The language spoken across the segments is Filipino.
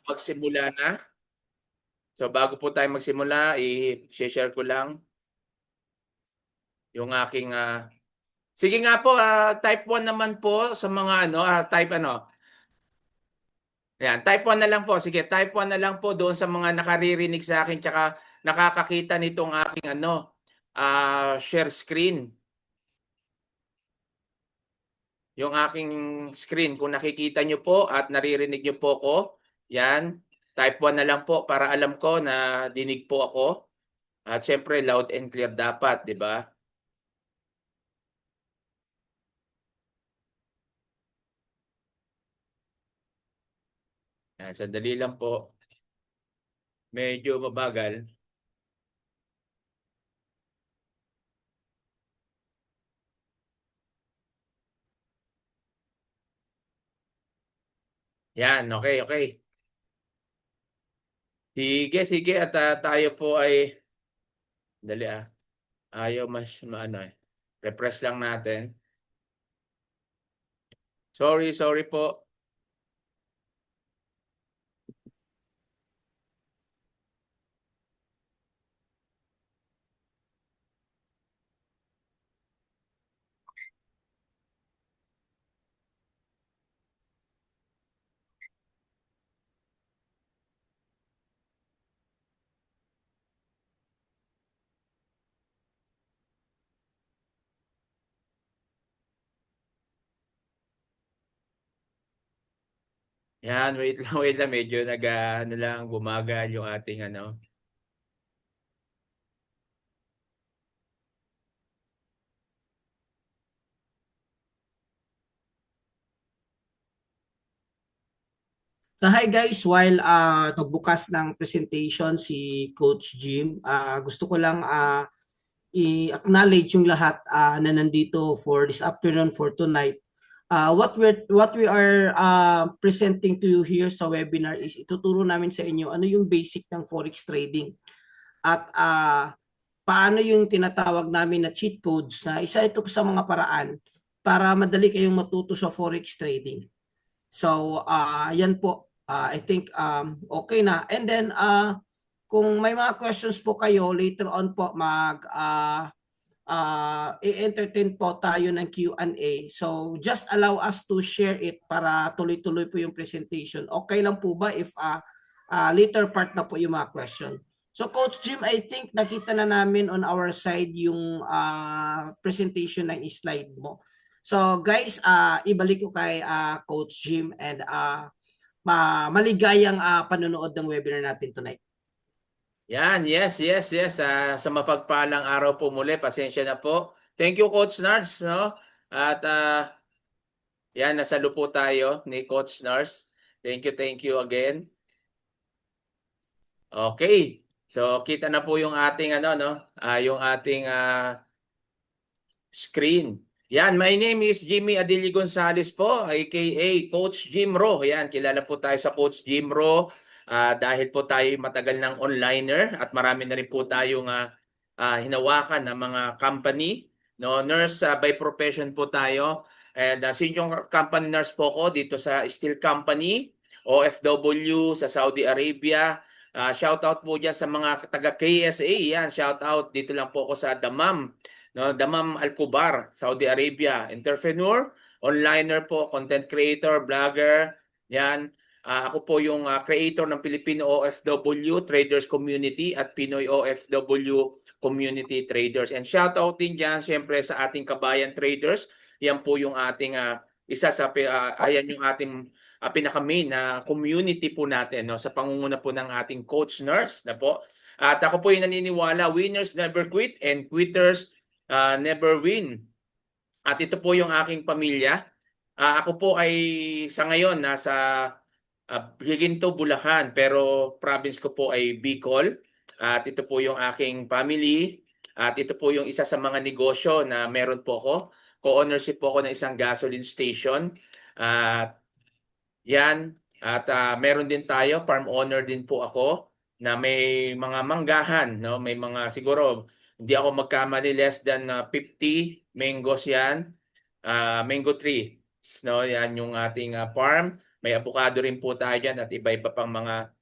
magsimula na. So bago po tayo magsimula, i-share ko lang yung aking sige nga po, type 1 naman po sa mga type Yan, type 1 na lang po. Sige, type 1 na lang po doon sa mga nakaririnig sa akin tsaka nakakakita nitong aking share screen. Yung aking screen, kung nakikita nyo po at naririnig nyo po ko, yan, type 1 na lang po para alam ko na dinig po ako. At syempre, loud and clear dapat, di ba? Yan, sandali lang po. Medyo mabagal. Yan, okay, okay. Sige, sige. At tayo po ay, dali ayaw mas maano eh. Refresh lang natin. Sorry, sorry po. Yan, wait lang, wait lang. Medyo ano lang, bumagal yung ating ano. So hi guys, while nagbukas ng presentation si Coach Jim, gusto ko lang i-acknowledge yung lahat na nandito for this afternoon, for tonight. What we are presenting to you here sa webinar is ituturo namin sa inyo ano yung basic ng forex trading at paano yung tinatawag namin na cheat codes na isa ito sa mga paraan para madali kayong matuto sa forex trading. So, yan po. I think okay na. And then, kung may mga questions po kayo, later on po i-entertain po tayo ng Q&A. So, just allow us to share it para tuloy-tuloy po yung presentation. Okay lang po ba if later part na po yung mga question? So, Coach Jim, I think nakita na namin on our side yung presentation ng slide mo. So guys, ibalik ko kay Coach Jim and maligayang panonood ng webinar natin tonight. Yan, yes, yes, yes. Sa mapagpalang araw po muli, pasensya na po. Thank you, Coach Nars, no? At yan, nasa lupo tayo ni Coach Nars. Thank you again. Okay. So, kita na po yung ating no? Yung ating screen. Yan, my name is Jimmy Adili Gonzalez po, aka Coach Jim Ro. Yan, kilala po tayo sa Coach Jim Ro dahil po tayo matagal ng onliner at marami na rin po tayong hinawakan ng mga company. No, nurse by profession po tayo. And senior company nurse po ko dito sa steel company, OFW sa Saudi Arabia. Shout out po dyan sa mga taga KSA. Yan, shout out dito lang po ako sa Damam. No, Damam Al-Kubar, Saudi Arabia. Entrepreneur, onliner po, content creator, blogger. Yan. Ako po yung creator ng Filipino OFW Traders Community at Pinoy OFW Community Traders. And shout out din dyan, syempre sa ating kabayan traders. Yan po yung ating isa sa, ayan yung ating pinaka-main na community po natin, no, sa pangunguna po ng ating coach nurse na po. At ako po yung naniniwala, winners never quit and quitters never win. At ito po yung aking pamilya. Ako po ay sa ngayon nasa Higinto, Bulacan, pero province ko po ay Bicol. At ito po yung aking family. At ito po yung isa sa mga negosyo na meron po ako. Co-ownership po ako ng isang gasoline station. At yan. At meron din tayo, farm owner din po ako na may mga manggahan, no? May mga siguro hindi ako magkamali less than 50 mangoes yan. Mango tree, no? Yan yung ating farm. may avocado rin po tayo dyan at iba-iba pang mga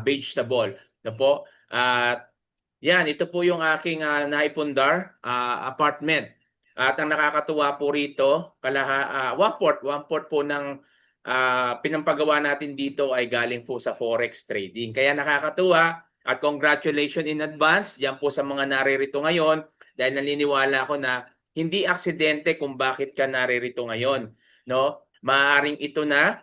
vegetable. No po? At yan, ito po yung aking naipundar apartment. At ang nakakatuwa po rito, one-fourth po ng pinampagawa natin dito ay galing po sa forex trading. Kaya nakakatuwa at congratulations in advance diyan po sa mga naririto ngayon dahil naniniwala ako na hindi aksidente kung bakit ka naririto ngayon, no? Maaring ito na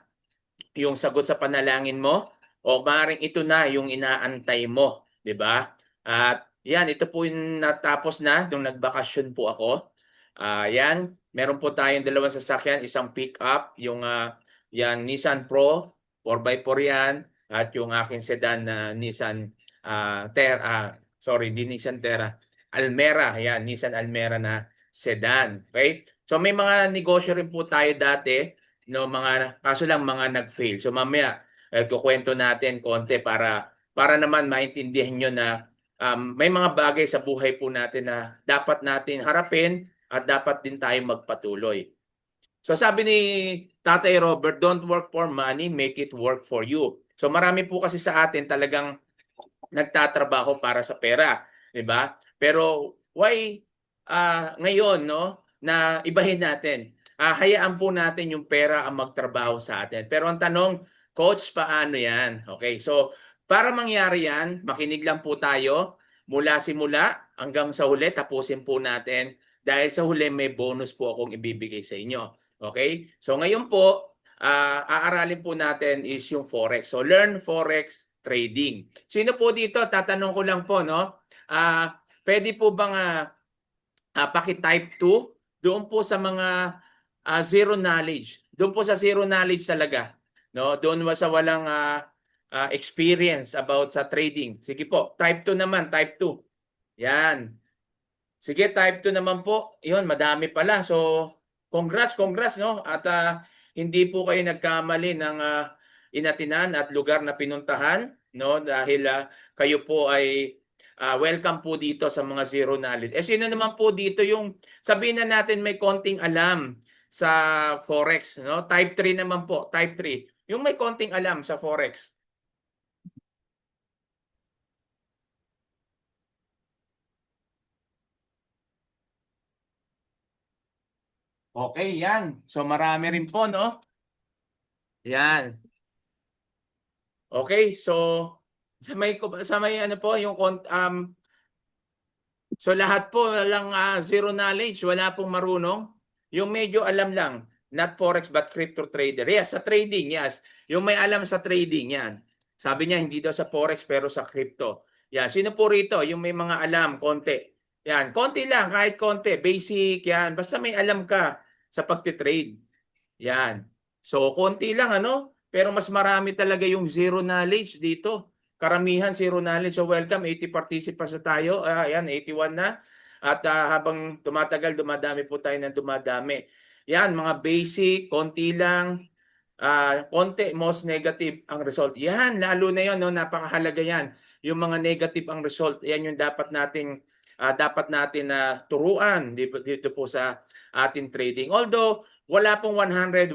yung sagot sa panalangin mo o maaaring ito na yung inaantay mo, 'di ba? At yan, ito po yung natapos na nung nagbakasyon po ako. Yan, meron po tayong dalawang sasakyan, isang pick-up, yung yan Nissan Pro 4x4 yan at yung aking sedan na Nissan sorry, di Nissan Terra, Almera, yan, Nissan Almera na sedan. Okay? So may mga negosyo rin po tayo dati, no, mga kaso lang mga nag-fail. So mamaya kukwento natin konti para naman maintindihan nyo na may mga bagay sa buhay po natin na dapat natin harapin at dapat din tayo magpatuloy. So sabi ni Tatay Robert, don't work for money, make it work for you. So marami po kasi sa atin talagang nagtatrabaho para sa pera, 'di ba? Pero why ngayon, no, na ibahin natin? Hayaan po natin yung pera ang magtrabaho sa atin. Pero ang tanong, coach, paano 'yan? Okay. So para mangyari 'yan, makinig lang po tayo mula simula hanggang sa huli, tapusin po natin dahil sa huli may bonus po akong ibibigay sa inyo. Okay? So ngayon po, aaralin po natin is yung forex. So learn forex trading. Sino po dito? Tatanong ko lang po, no? Pwede po bang paki-type 2 doon po sa mga zero knowledge. Doon po sa zero knowledge talaga, no? Doon sa walang experience about sa trading. Sige po, type 2 naman, type 2. Yan. Sige, type 2 naman po. 'Yon, madami pala. So, congrats no? At hindi po kayo nagkamali ng inatinan at lugar na pinuntahan, no? Dahil kayo po ay welcome po dito sa mga zero knowledge. Sino naman po dito yung sabihin na natin may konting alam sa forex, no? Type 3 naman po, type 3. Yung may konting alam sa forex. Okay, yan. So marami rin po, no? Yan. Okay, so sa may ano po yung so lahat po lang zero knowledge, wala pong marunong. Yung medyo alam lang, not forex but crypto trader. Yes, sa trading, yes. Yung may alam sa trading, yan. Sabi niya hindi daw sa forex pero sa crypto. Yan, sino po rito? Yung may mga alam, konti. Yan, konti lang, kahit konti, basic, yan. Basta may alam ka sa pagtitrade. Yan. So, konti lang, ano? Pero mas marami talaga yung zero knowledge dito. Karamihan zero knowledge. So, welcome. 80 participants na tayo. Ayan, 81 na. At habang tumatagal, dumadami po tayo ng dumadami. Yan, mga basic, konti lang. Konti, most negative ang result. Yan, lalo na yun, no? Napakahalaga yan. Yung mga negative ang result, yan yung dapat nating turuan dito po sa ating trading. Although, wala pong 101%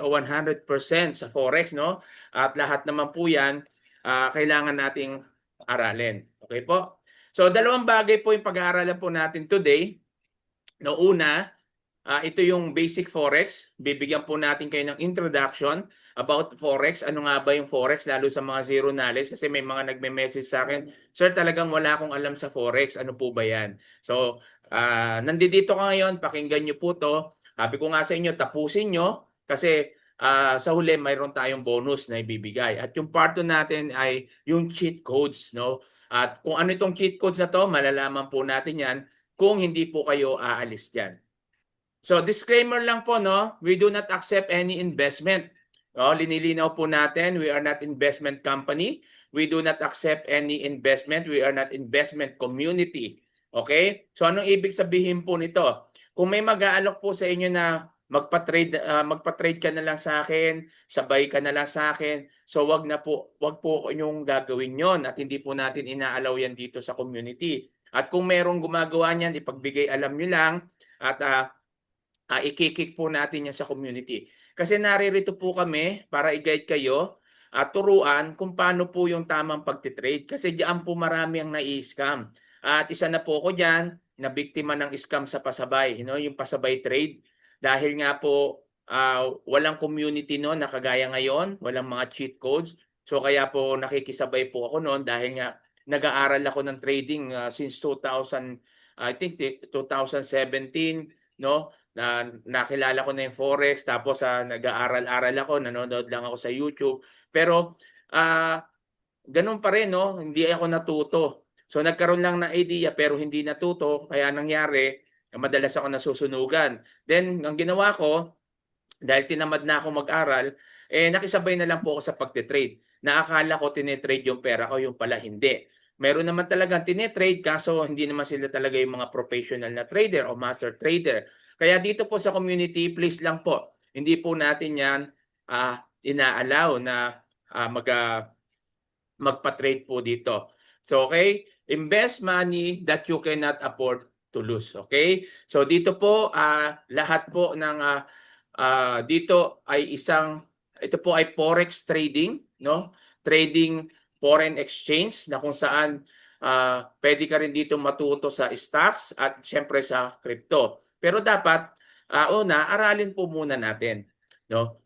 o 100% sa forex, no? At lahat naman po yan, kailangan nating aralin. Okay po? So, dalawang bagay po yung pag-aaralan po natin today. No, una, ito yung basic forex. Bibigyan po natin kayo ng introduction about forex. Ano nga ba yung forex, lalo sa mga zero knowledge? Kasi may mga nagme-message sa akin, Sir, talagang wala akong alam sa forex. Ano po ba yan? So, nandito ka ngayon, pakinggan nyo po to. Sabi ko nga sa inyo, tapusin nyo kasi sa huli mayroon tayong bonus na ibibigay. At yung part 2 natin ay yung cheat codes, no? At kung ano itong cheat codes na to, malalaman po natin yan kung hindi po kayo aalis dyan. So disclaimer lang po, no? We do not accept any investment. No, linilinaw po natin, we are not investment company. We do not accept any investment. We are not investment community. Okay? So anong ibig sabihin po nito? Kung may mag-aalok po sa inyo na magpa-trade ka na lang sa akin, sabay ka na lang sa akin. So wag po inyong gagawin 'yon at hindi po natin inaalaw yan dito sa community. At kung merong gumagawa niyan, ipagbigay alam niyo lang at ikikik po natin yan sa community. Kasi naririto po kami para i-guide kayo at turuan kung paano po yung tamang pagtitrade. Kasi diyan po marami ang nai-scam. At isa na po ako diyan na biktima ng scam sa pasabay, yung pasabay trade. Dahil nga po walang community noon na kagaya ngayon, walang mga cheat codes. So kaya po nakikisabay po ako noon dahil nga nag-aaral ako ng trading since 2000, I think 2017, no? Na nakilala ko na yung Forex, tapos nag-aaral-aral ako, nanonood lang ako sa YouTube. Pero ganun pa rin, no? Hindi ako natuto. So nagkaroon lang ng idea pero hindi natuto, kaya nangyari, madalas ako nasusunugan. Then ang ginawa ko, dahil tinamad na ako mag-aral, nakisabay na lang po ako sa pagtitrade. Naakala ko tinetrade yung pera ko, yung pala hindi. Meron naman talagang tinetrade, kaso hindi naman sila talaga yung mga professional na trader o master trader. Kaya dito po sa community, please lang po, hindi po natin yan inaalaw na magpa-trade po dito. So, okay? Invest money that you cannot afford to lose. Okay? So, dito po, lahat po ng dito ay ito po ay forex trading, no? Trading foreign exchange na kung saan pwede ka rin dito matuto sa stocks at siyempre sa crypto. Pero dapat una, aralin po muna natin, no?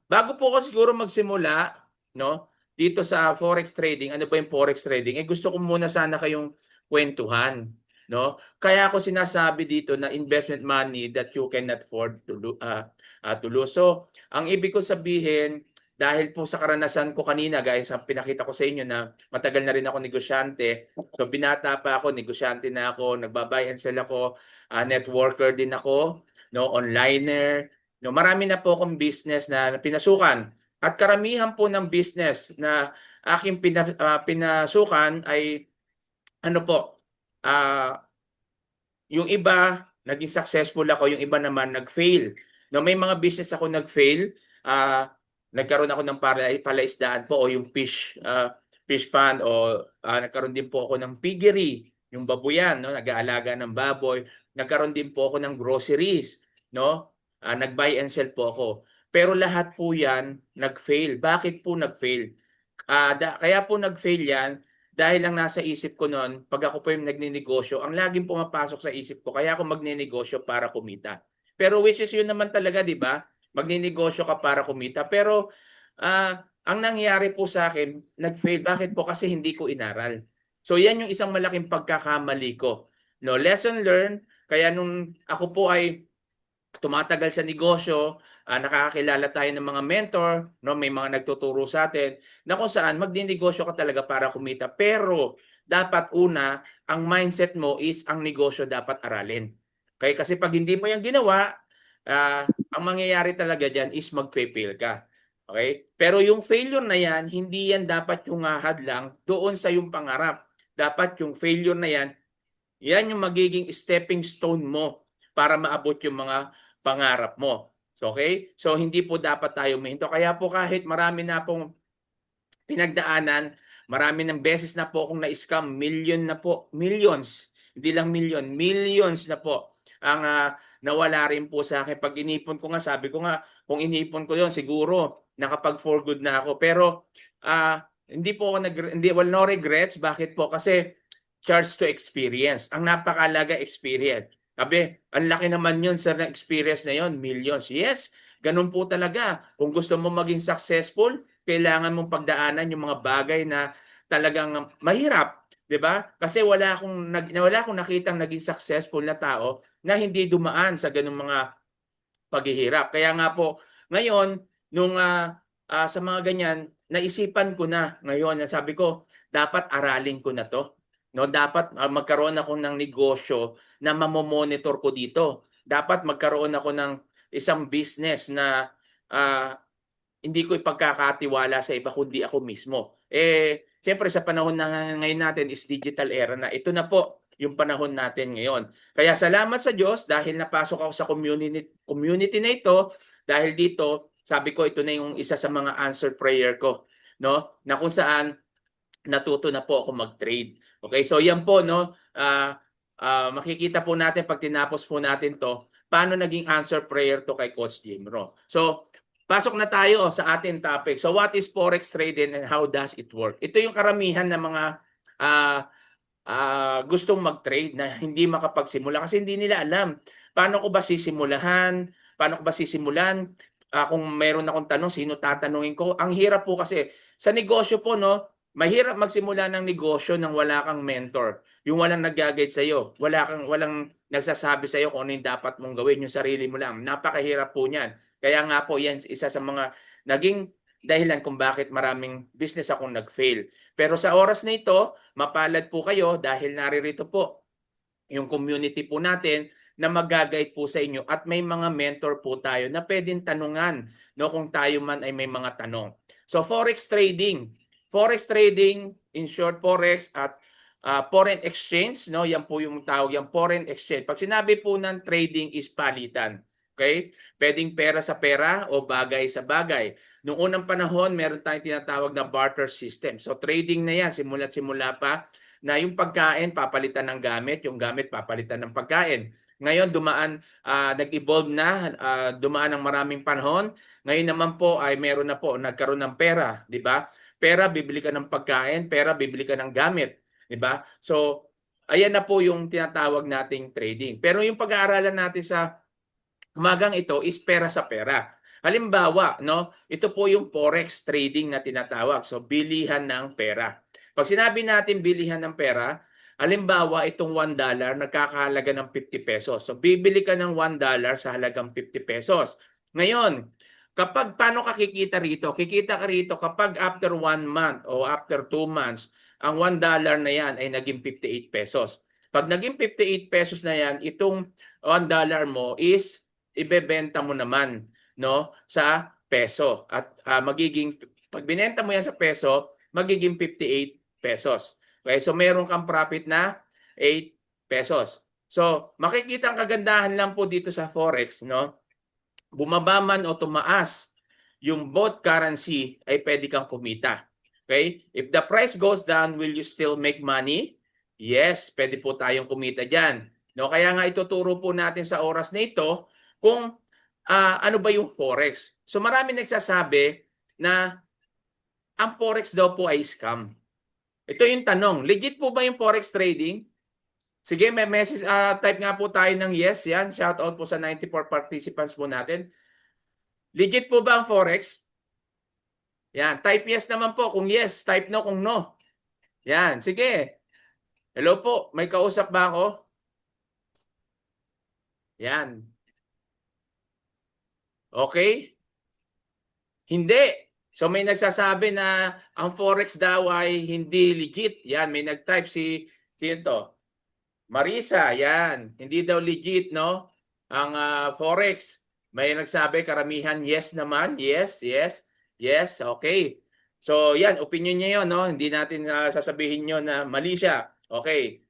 Bago po ako siguro magsimula, no? Dito sa forex trading, ano ba yung forex trading? Gusto ko muna sana kayong kwentuhan, no? Kaya ako sinasabi dito na investment money that you cannot afford to lose. So, ang ibig ko sabihin, dahil po sa karanasan ko kanina, guys, ang pinakita ko sa inyo na matagal na rin ako negosyante. So, binata pa ako, negosyante na ako, nagbabuy and sell ako, networker din ako, no, onliner, no, marami na po akong business na pinasukan. At karamihan po ng business na aking pinasukan ay ano po, yung iba naging successful ako, yung iba naman nag-fail. No, may mga business ako nag-fail, nagkaroon ako ng palaisdaan po o yung fish pond o nagkaroon din po ako ng piggery, yung babuyan, no, nag-aalaga ng baboy. Nagkaroon din po ako ng groceries, no? Nag-buy and sell po ako. Pero lahat po 'yan nag-fail. Bakit po nag-fail? Kaya po nag-fail 'yan dahil lang nasa isip ko noon, pag ako po yung nagninegosyo, ang laging pumapasok sa isip ko, kaya ako magnenegosyo para kumita. Pero which is yun naman talaga, di ba? Magninegosyo ka para kumita. Pero ang nangyari po sa akin, nag-fail. Bakit po? Kasi hindi ko inaral. So yan yung isang malaking pagkakamali ko. No, lesson learned. Kaya nung ako po ay tumatagal sa negosyo, nakakakilala tayo ng mga mentor, no, may mga nagtuturo sa atin na kung saan magninegosyo ka talaga para kumita. Pero dapat una, ang mindset mo is ang negosyo dapat aralin. Okay? Kasi pag hindi mo 'yan ginawa, ang mangyayari talaga diyan is magpe-fail ka. Okay? Pero yung failure na 'yan, hindi 'yan dapat yung hadlang doon sa yung pangarap. Dapat yung failure na 'yan, yan yung magiging stepping stone mo para maabot yung mga pangarap mo. So, okay? So, hindi po dapat tayo mahinto. Kaya po kahit marami na pong pinagdaanan, marami ng beses na po akong na-scam, million na po, millions, hindi lang million, millions na po ang nawala rin po sa akin. Pag inipon ko nga, sabi ko nga, kung inipon ko yon siguro nakapag for good na ako. Pero hindi po ako no regrets. Bakit po? Kasi charge to experience. Ang napakalaga experience. Sabi, ang laki naman yun sir na experience na yun, millions. Yes, ganun po talaga. Kung gusto mo maging successful, kailangan mong pagdaanan yung mga bagay na talagang mahirap, 'di ba? Kasi wala akong nakitang naging successful na tao na hindi dumaan sa ganung mga paghihirap. Kaya nga po, ngayon nung sa mga ganyan, naisipan ko na ngayon, sabi ko, dapat aralin ko na 'to. No, dapat magkaroon ako ng negosyo na mamomonitor ko dito. Dapat magkaroon ako ng isang business na hindi ko ipagkakatiwala sa iba kundi ako mismo. Siyempre sa panahon na ngayon natin is digital era na. Ito na po yung panahon natin ngayon. Kaya salamat sa Diyos dahil napasok ako sa community na ito. Dahil dito, sabi ko ito na yung isa sa mga answered prayer ko, no? Na kung saan natuto na po ako mag-trade. Okay, so yan po, no? Makikita po natin pag tinapos po natin to, paano naging answer prayer to kay Coach Jim Ro. So, pasok na tayo sa ating topic. So, what is Forex trading and how does it work? Ito yung karamihan ng mga uh, gustong mag-trade na hindi makapagsimula kasi hindi nila alam paano ko ba sisimulahan, paano ko ba sisimulan, kung meron akong tanong, sino tatanungin ko. Ang hirap po kasi sa negosyo po, no, mahirap magsimula ng negosyo nang wala kang mentor. Yung walang nag-guide sa iyo, walang nagsasabi sa iyo kung ano yung dapat mong gawin, yung sarili mo lang. Napakahirap po niyan. Kaya nga po yan isa sa mga naging dahilan kung bakit maraming business akong nag-fail. Pero sa oras na ito, mapalad po kayo dahil naririto po yung community po natin na mag-guide po sa inyo at may mga mentor po tayo na pwedeng tanungan, no, kung tayo man ay may mga tanong. So Forex trading. Forex trading, in short, Forex at foreign exchange, no, yan po yung tawag, yung foreign exchange. Pag sinabi po ng trading is palitan. Okay? Pwedeng pera sa pera o bagay sa bagay. Noong unang panahon, meron tayong tinatawag na barter system. So trading na yan, simula pa na yung pagkain papalitan ng gamit, yung gamit papalitan ng pagkain. Ngayon nag-evolve na, dumaan ng maraming panahon. Ngayon naman po ay meron na po, nagkaroon ng pera, di ba? Pera, bibili ka ng pagkain, pera, bibili ka ng gamit, di ba? So, ayan na po yung tinatawag nating trading. Pero yung pag-aaralan natin sa umagang ito is pera sa pera. Halimbawa, no, ito po yung forex trading na tinatawag. So, bilihan ng pera. Pag sinabi natin bilihan ng pera, halimbawa itong $1 nagkakahalaga ng 50 pesos. So, bibili ka ng $1 sa halagang 50 pesos. Ngayon, kapag paano ka kikita rito? Kikita ka rito kapag after 1 month o after 2 months, ang $1 na yan ay naging 58 pesos. Pag naging 58 pesos na yan, itong $1 mo is ibebenta mo naman, no, sa peso at magiging pag binenta mo yan sa peso, magiging 58 pesos. Okay, so meron kang profit na 8 pesos. So, makikita ang kagandahan lang po dito sa forex, no? Bumaba man o tumaas yung both currency ay pwede kang kumita. Okay? If the price goes down, will you still make money? Yes, pwede po tayong kumita diyan. No, kaya nga ituturo po natin sa oras na ito kung ano ba yung forex. So marami nagsasabi na ang forex daw po ay scam. Ito yung tanong, legit po ba yung forex trading? Sige, may message, type nga po tayo ng yes. Yan, shout out po sa 94 participants po natin. Legit po ba ang forex? Yan, type yes naman po kung yes, type no kung no. Yan, sige. Hello po, may kausap ba ako? Yan. Okay? Hindi. So may nagsasabi na ang forex daw ay hindi legit. Yan, may nag-type sino to? Marisa, yan. Hindi daw legit, no? Ang forex. May nagsabi karamihan yes naman. Yes, yes, yes. Okay. So yan, opinion niya yun, no? Hindi natin sasabihin nyo na mali siya. Okay.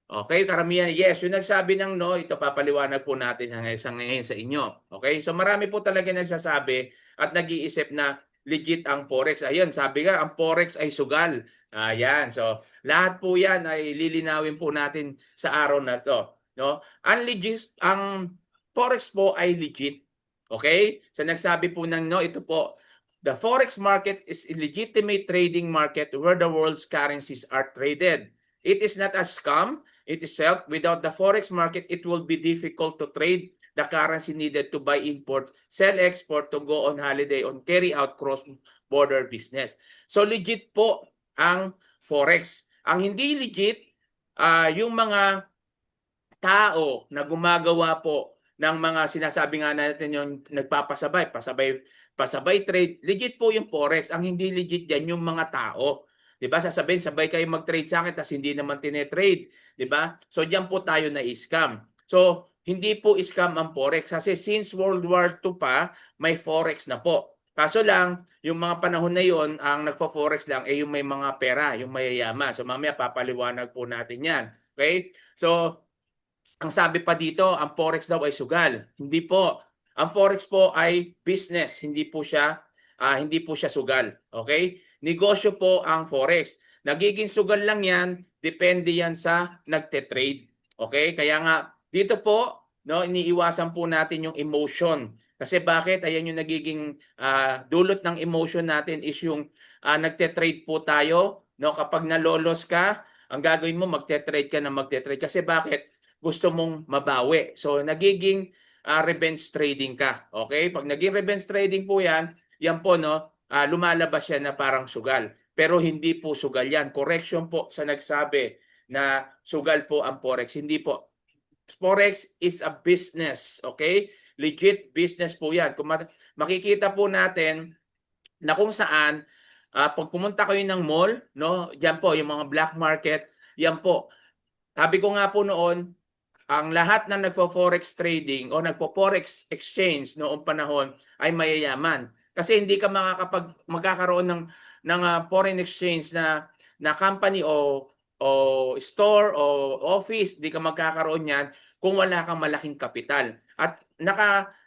Okay, karamihan yes. Yung nagsabi ng no, ito papaliwanag po natin ngayon sa inyo. Okay? So marami po talaga nagsasabi at nag-iisip na legit ang forex. Ayun, sabi nga ang forex ay sugal. Ayan. So lahat po 'yan ay lilinawin po natin sa araw na 'to, no? Ang forex po ay legit. Okay? So nagsabi po ng no, ito po. The forex market is a legitimate trading market where the world's currencies are traded. It is not a scam. It is self. Without the forex market, it will be difficult to trade the currency needed to buy import, sell export, to go on holiday, on carry out cross-border business. So legit po ang forex. Ang hindi legit, yung mga tao na gumagawa po ng mga sinasabi nga natin yung pasabay trade, legit po yung forex. Ang hindi legit yan yung mga tao. 'Di ba? Sasabihin, sabay kayo mag-trade sa akin tapos hindi naman tine-trade, 'di ba? So diyan po tayo na scam. So hindi po scam ang forex kasi since World War II pa may forex na po. Kaso lang, yung mga panahon na yon, ang nagfo-forex lang ay yung may mga pera, yung mayayaman. So mamaya papaliwanag po natin 'yan. Okay? So ang sabi pa dito, ang forex daw ay sugal. Hindi po. Ang forex po ay business, hindi po siya sugal. Okay? Negosyo po ang forex. Nagiging sugal lang yan, depende yan sa nagte-trade. Okay? Kaya nga, dito po, no, iniiwasan po natin yung emotion. Kasi bakit? Ayan yung nagiging dulot ng emotion natin is yung nagte-trade po tayo, no? Kapag nalolos ka, ang gagawin mo magte-trade ka na magte-trade. Kasi bakit? Gusto mong mabawi. So nagiging revenge trading ka. Okay? Pag naging revenge trading po yan po, no, lumalabas yan na parang sugal. Pero hindi po sugal yan. Correction po sa nagsabi na sugal po ang Forex. Hindi po. Forex is a business, okay? Legit business po yan. Kung makikita po natin na kung saan, pag pumunta kayo ng mall, no, diyan po, yung mga black market, yan po. Sabi ko nga po noon, ang lahat ng nagfo-forex trading o nagfo-forex exchange noong panahon ay mayayaman. Kasi hindi ka magkakaroon ng foreign exchange na company o store o office, hindi ka magkakaroon yan kung wala kang malaking kapital. At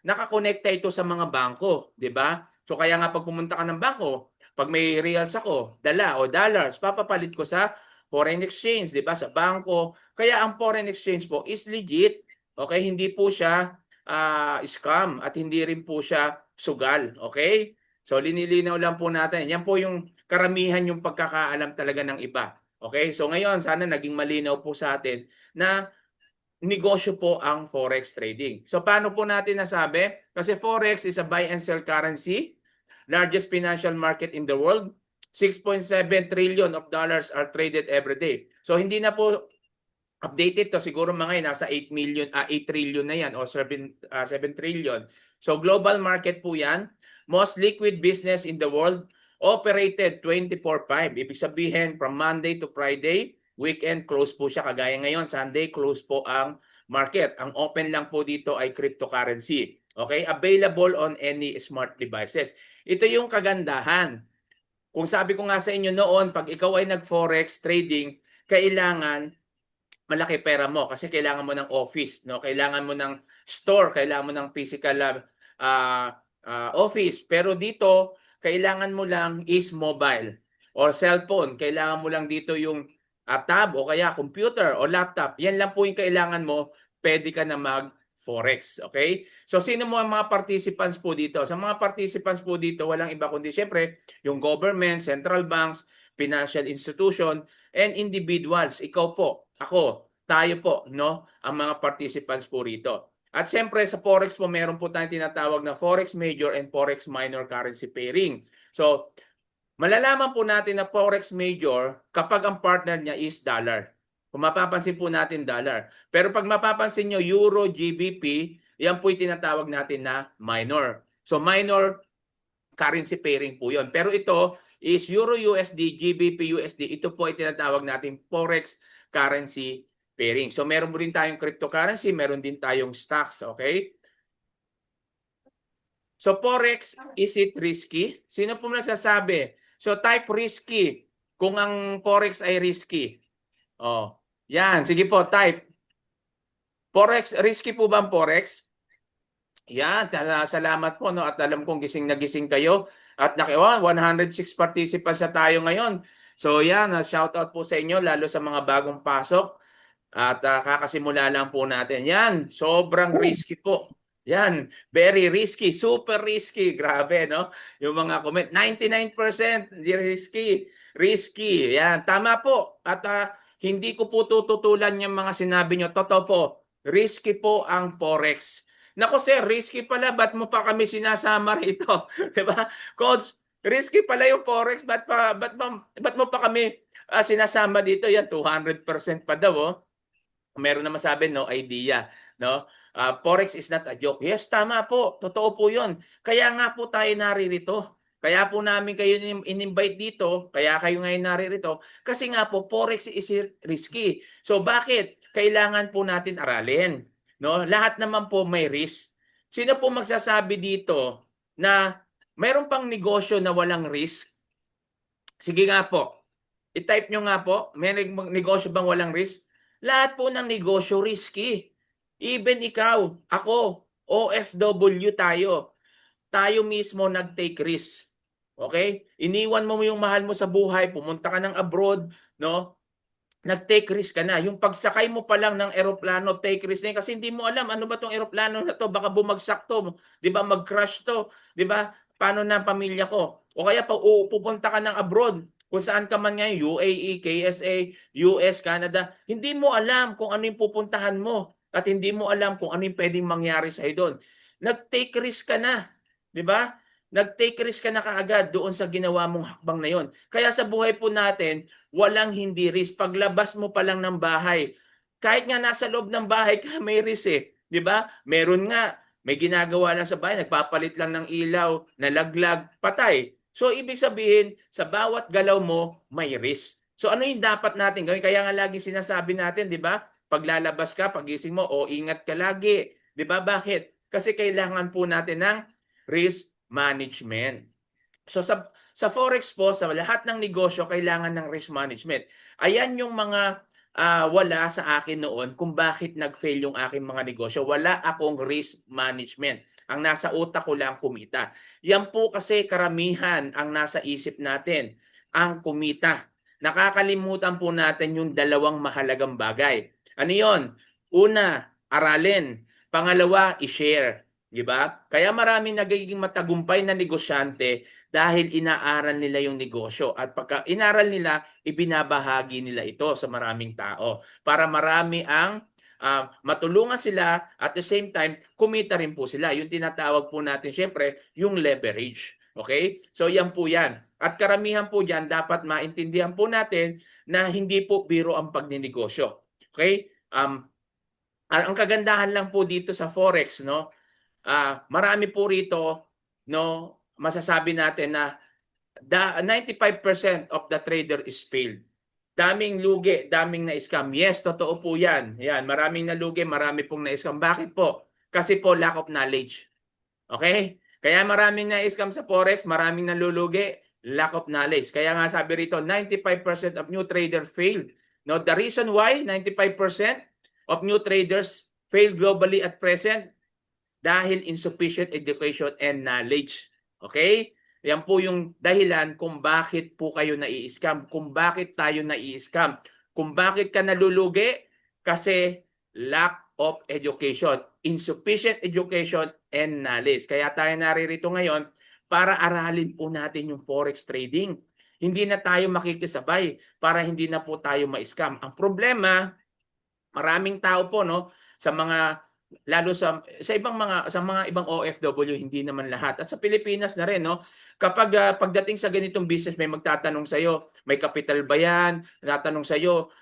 nakakonekta ito sa mga bangko, di ba? So kaya nga pag pumunta ka ng bangko, pag may reals ako, dala o dollars, papapalit ko sa foreign exchange, di ba? Sa bangko. Kaya ang foreign exchange po is legit. Okay? Hindi po siya scam at hindi rin po siya sugal. Okay? So linilinaw lang po natin. Yan po yung karamihan yung pagkakaalam talaga ng iba. Okay? So ngayon, sana naging malinaw po sa atin na negosyo po ang forex trading. So paano po natin nasabi? Kasi forex is a buy and sell currency, largest financial market in the world. 6.7 trillion of dollars are traded every day. So hindi na po updated to, siguro mga nasa 8 trillion na yan o 7 trillion. So global market po yan. Most liquid business in the world, operated 24/5. Ibig sabihin from Monday to Friday, weekend close po siya. Kagaya ngayon, Sunday close po ang market. Ang open lang po dito ay cryptocurrency. Okay? Available on any smart devices. Ito yung kagandahan. Kung sabi ko nga sa inyo noon, pag ikaw ay nag-forex trading, kailangan malaki pera mo kasi kailangan mo ng office, no? Kailangan mo ng store, kailangan mo ng physical office. Pero dito, kailangan mo lang is mobile or cellphone. Kailangan mo lang dito yung tab o kaya computer o laptop. Yan lang po yung kailangan mo. Pwede ka na mag-forex. Okay? So, sino mo ang mga participants po dito? Sa mga participants po dito, walang iba kundi syempre yung government, central banks, financial institution, and individuals. Ikaw po, ako, tayo po, no? Ang mga participants po rito. At syempre sa Forex po, meron po tayong tinatawag na Forex Major and Forex Minor Currency Pairing. So, malalaman po natin na Forex Major kapag ang partner niya is dollar. Kung mapapansin po natin dollar. Pero pag mapapansin nyo Euro, GBP, yan po yung tinatawag natin na minor. So, minor currency pairing po yun. Pero ito is Euro USD, GBP USD. Ito po ay tinatawag natin Forex currency pairing. So meron mo rin tayong cryptocurrency, meron din tayong stocks, okay? So Forex, is it risky? Sino po nagsasabi? So type risky kung ang Forex ay risky. Oh, yan, sige po, type. Forex, risky po ba ang Forex? Yan, salamat po, no, at alam kong gising na gising kayo at 106 participants na tayo ngayon. So yan, shout out po sa inyo lalo sa mga bagong pasok at kakasimula lang po natin. Yan, sobrang risky po. Yan, very risky, super risky. Grabe, no? Yung mga comment, 99% risky. Risky. Yan, tama po. At hindi ko po tututulan yung mga sinabi nyo. Totoo po, risky po ang Forex. Nako sir, risky pala, ba't mo pa kami sinasama rito? 'Di ba? Coach, risky pala yung Forex, ba't mo pa kami sinasama dito? Yan 200% pa daw, oh. Meron naman sabi no idea, no? Forex is not a joke. Yes, tama po. Totoo po 'yon. Kaya nga po tayo naririto. Kaya po namin kayo in-invite dito, kaya kayo ngayon naririto kasi nga po Forex is risky. So bakit? Kailangan po natin aralin. No? Lahat naman po may risk. Sino po magsasabi dito na mayroon pang negosyo na walang risk? Sige nga po. I-type nyo nga po, may negosyo bang walang risk? Lahat po ng negosyo risky. Even ikaw, ako, OFW tayo. Tayo mismo nag-take risk. Okay? Iniwan mo yung mahal mo sa buhay, pumunta ka ng abroad, no? nag-take risk ka na. Yung pagsakay mo pa lang ng eroplano, take risk na yun. Kasi hindi mo alam, ano ba tong eroplano na to? Baka bumagsak to. Di ba? Mag-crash to. Di ba? Paano na ang pamilya ko? O kaya pag pupunta ka ng abroad, kung saan ka man ngayon, UAE, KSA, US, Canada, hindi mo alam kung ano yung pupuntahan mo. At hindi mo alam kung ano yung pwedeng mangyari sa'yo doon. Nag-take risk ka na. Di ba? Nag-take risk ka na kaagad doon sa ginawa mong hakbang na yon. Kaya sa buhay po natin, walang hindi risk. Paglabas mo pa lang ng bahay, kahit nga nasa loob ng bahay ka, may risk eh. Di ba? Meron nga, may ginagawa lang sa bahay, nagpapalit lang ng ilaw, nalaglag, patay. So, ibig sabihin, sa bawat galaw mo, may risk. So, ano yung dapat natin gawin? Kaya nga lagi sinasabi natin, di ba? Paglalabas ka, pagising mo, ingat ka lagi. Di ba? Bakit? Kasi kailangan po natin ng risk management. So sa Forex po, sa lahat ng negosyo, kailangan ng risk management. Ayan yung mga wala sa akin noon kung bakit nag-fail yung aking mga negosyo. Wala akong risk management. Ang nasa utak ko lang kumita. Yan po kasi karamihan ang nasa isip natin, ang kumita. Nakakalimutan po natin yung dalawang mahalagang bagay. Ano yon? Una, aralin. Pangalawa, i-share. Di ba? Kaya maraming nagiging matagumpay na negosyante dahil inaaral nila yung negosyo at pagka inaral nila, ibinabahagi nila ito sa maraming tao para marami ang matulungan sila at the same time, kumita rin po sila. Yung tinatawag po natin syempre, yung leverage. Okay? So yan po yan. At karamihan po dyan, dapat maintindihan po natin na hindi po biro ang pagninegosyo. Okay? Ang kagandahan lang po dito sa Forex, no? Marami po rito, no, masasabi natin na 95% of the trader is failed. Daming lugi, daming na-scam. Yes, totoo po yan. Yan, maraming nalugi, marami pong na-scam. Bakit po? Kasi po lack of knowledge. Okay? Kaya maraming na-scam sa Forex, maraming nalulugi, lack of knowledge. Kaya nga sabi rito, 95% of new traders failed. No, the reason why 95% of new traders fail globally at present dahil insufficient education and knowledge. Okay? Yan po yung dahilan kung bakit po kayo nai-scam, kung bakit tayo nai-scam, kung bakit ka nalulugi, kasi lack of education, insufficient education and knowledge. Kaya tayo naririto ngayon para aralin po natin yung forex trading. Hindi na tayo makikisabay para hindi na po tayo ma-scam. Ang problema, maraming tao po, no, sa mga lalo sa mga ibang OFW, hindi naman lahat, at sa Pilipinas na rin, no, kapag pagdating sa ganitong business, may magtatanong sa iyo, may capital ba yan? Tatanong sa iyo,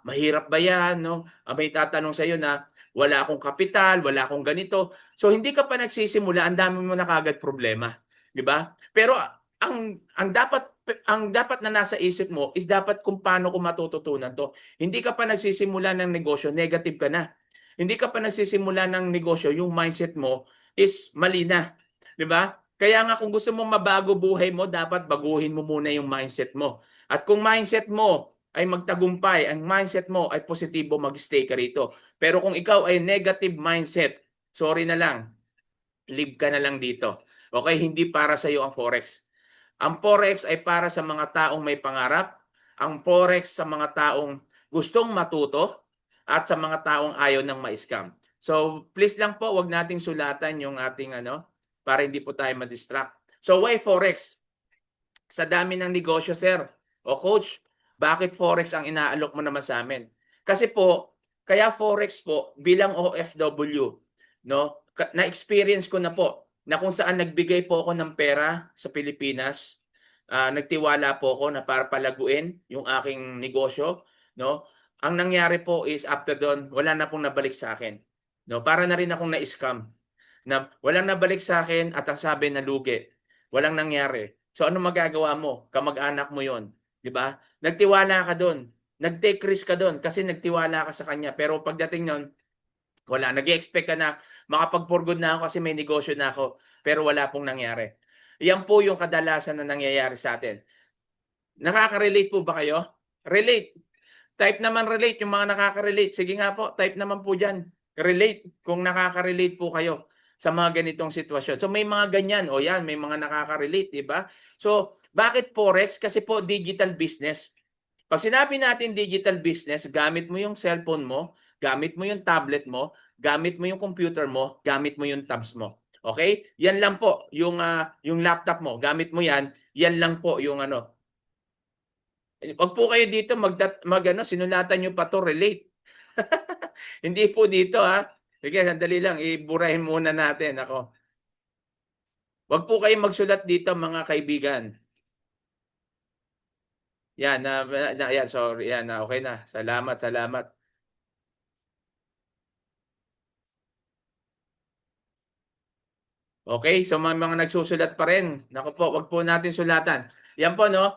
mahirap ba yan, no? May tatanong sa iyo na wala akong kapital, wala akong ganito. So hindi ka pa nagsisimula, ang dami mo na kagad problema, di ba? Pero ang dapat na nasa isip mo is dapat kung paano ko matututunan to. Hindi ka pa nagsisimula ng negosyo, negative ka na. Hindi ka pa nagsisimula ng negosyo, yung mindset mo is mali na. Di ba? Kaya nga kung gusto mong mabago buhay mo, dapat baguhin mo muna yung mindset mo. At kung mindset mo ay magtagumpay, ang mindset mo ay positibo, mag-stay ka rito. Pero kung ikaw ay negative mindset, sorry na lang, leave ka na lang dito. Okay? Hindi para sa iyo ang Forex. Ang Forex ay para sa mga taong may pangarap. Ang Forex sa mga taong gustong matuto at sa mga taong ayaw ng ma-scam. So, please lang po, wag nating sulatan yung ating para hindi po tayo ma-distract. So, why Forex? Sa dami ng negosyo, sir. O coach, bakit Forex ang inaalok mo naman sa amin? Kasi po, kaya Forex po bilang OFW, no? Na-experience ko na po na kung saan nagbigay po ako ng pera sa Pilipinas, nagtiwala po ako na para palaguin yung aking negosyo, no? Ang nangyari po is after doon, wala na pong nabalik sa akin. No, para na rin akong na-scam. Na walang nabalik sa akin at ang sabi na lugi. Walang nangyari. So ano magagawa mo? Kamag-anak mo 'yon, 'di ba? Nagtiwala ka doon. Nag-take risk ka doon kasi nagtiwala ka sa kanya. Pero pagdating noon, wala. Nag-expect ka na makapag-for good na ako kasi may negosyo na ako. Pero wala pong nangyari. Yan po yung kadalasan na nangyayari sa atin. Nakaka-relate po ba kayo? Relate. Type naman relate yung mga nakaka-relate. Sige nga po, type naman po dyan. Relate kung nakaka-relate po kayo sa mga ganitong sitwasyon. So may mga ganyan. O yan, may mga nakaka-relate, di ba? So bakit Forex? Kasi po digital business. Pag sinabi natin digital business, gamit mo yung cellphone mo, gamit mo yung tablet mo, gamit mo yung computer mo, gamit mo yung tabs mo. Okay? Yan lang po yung laptop mo, gamit mo yan, yan lang po yung ano. Wag po kayo dito sinulatan niyo pa to relate. Hindi po dito ha. Sige, sandali lang, iburahin muna natin ako. Wag po kayong magsulat dito mga kaibigan. Yan, yan, sorry, yan, okay na. Salamat, salamat. Okay, so mga nagsusulat pa rin. Naku po, wag po natin sulatan. Yan po, no?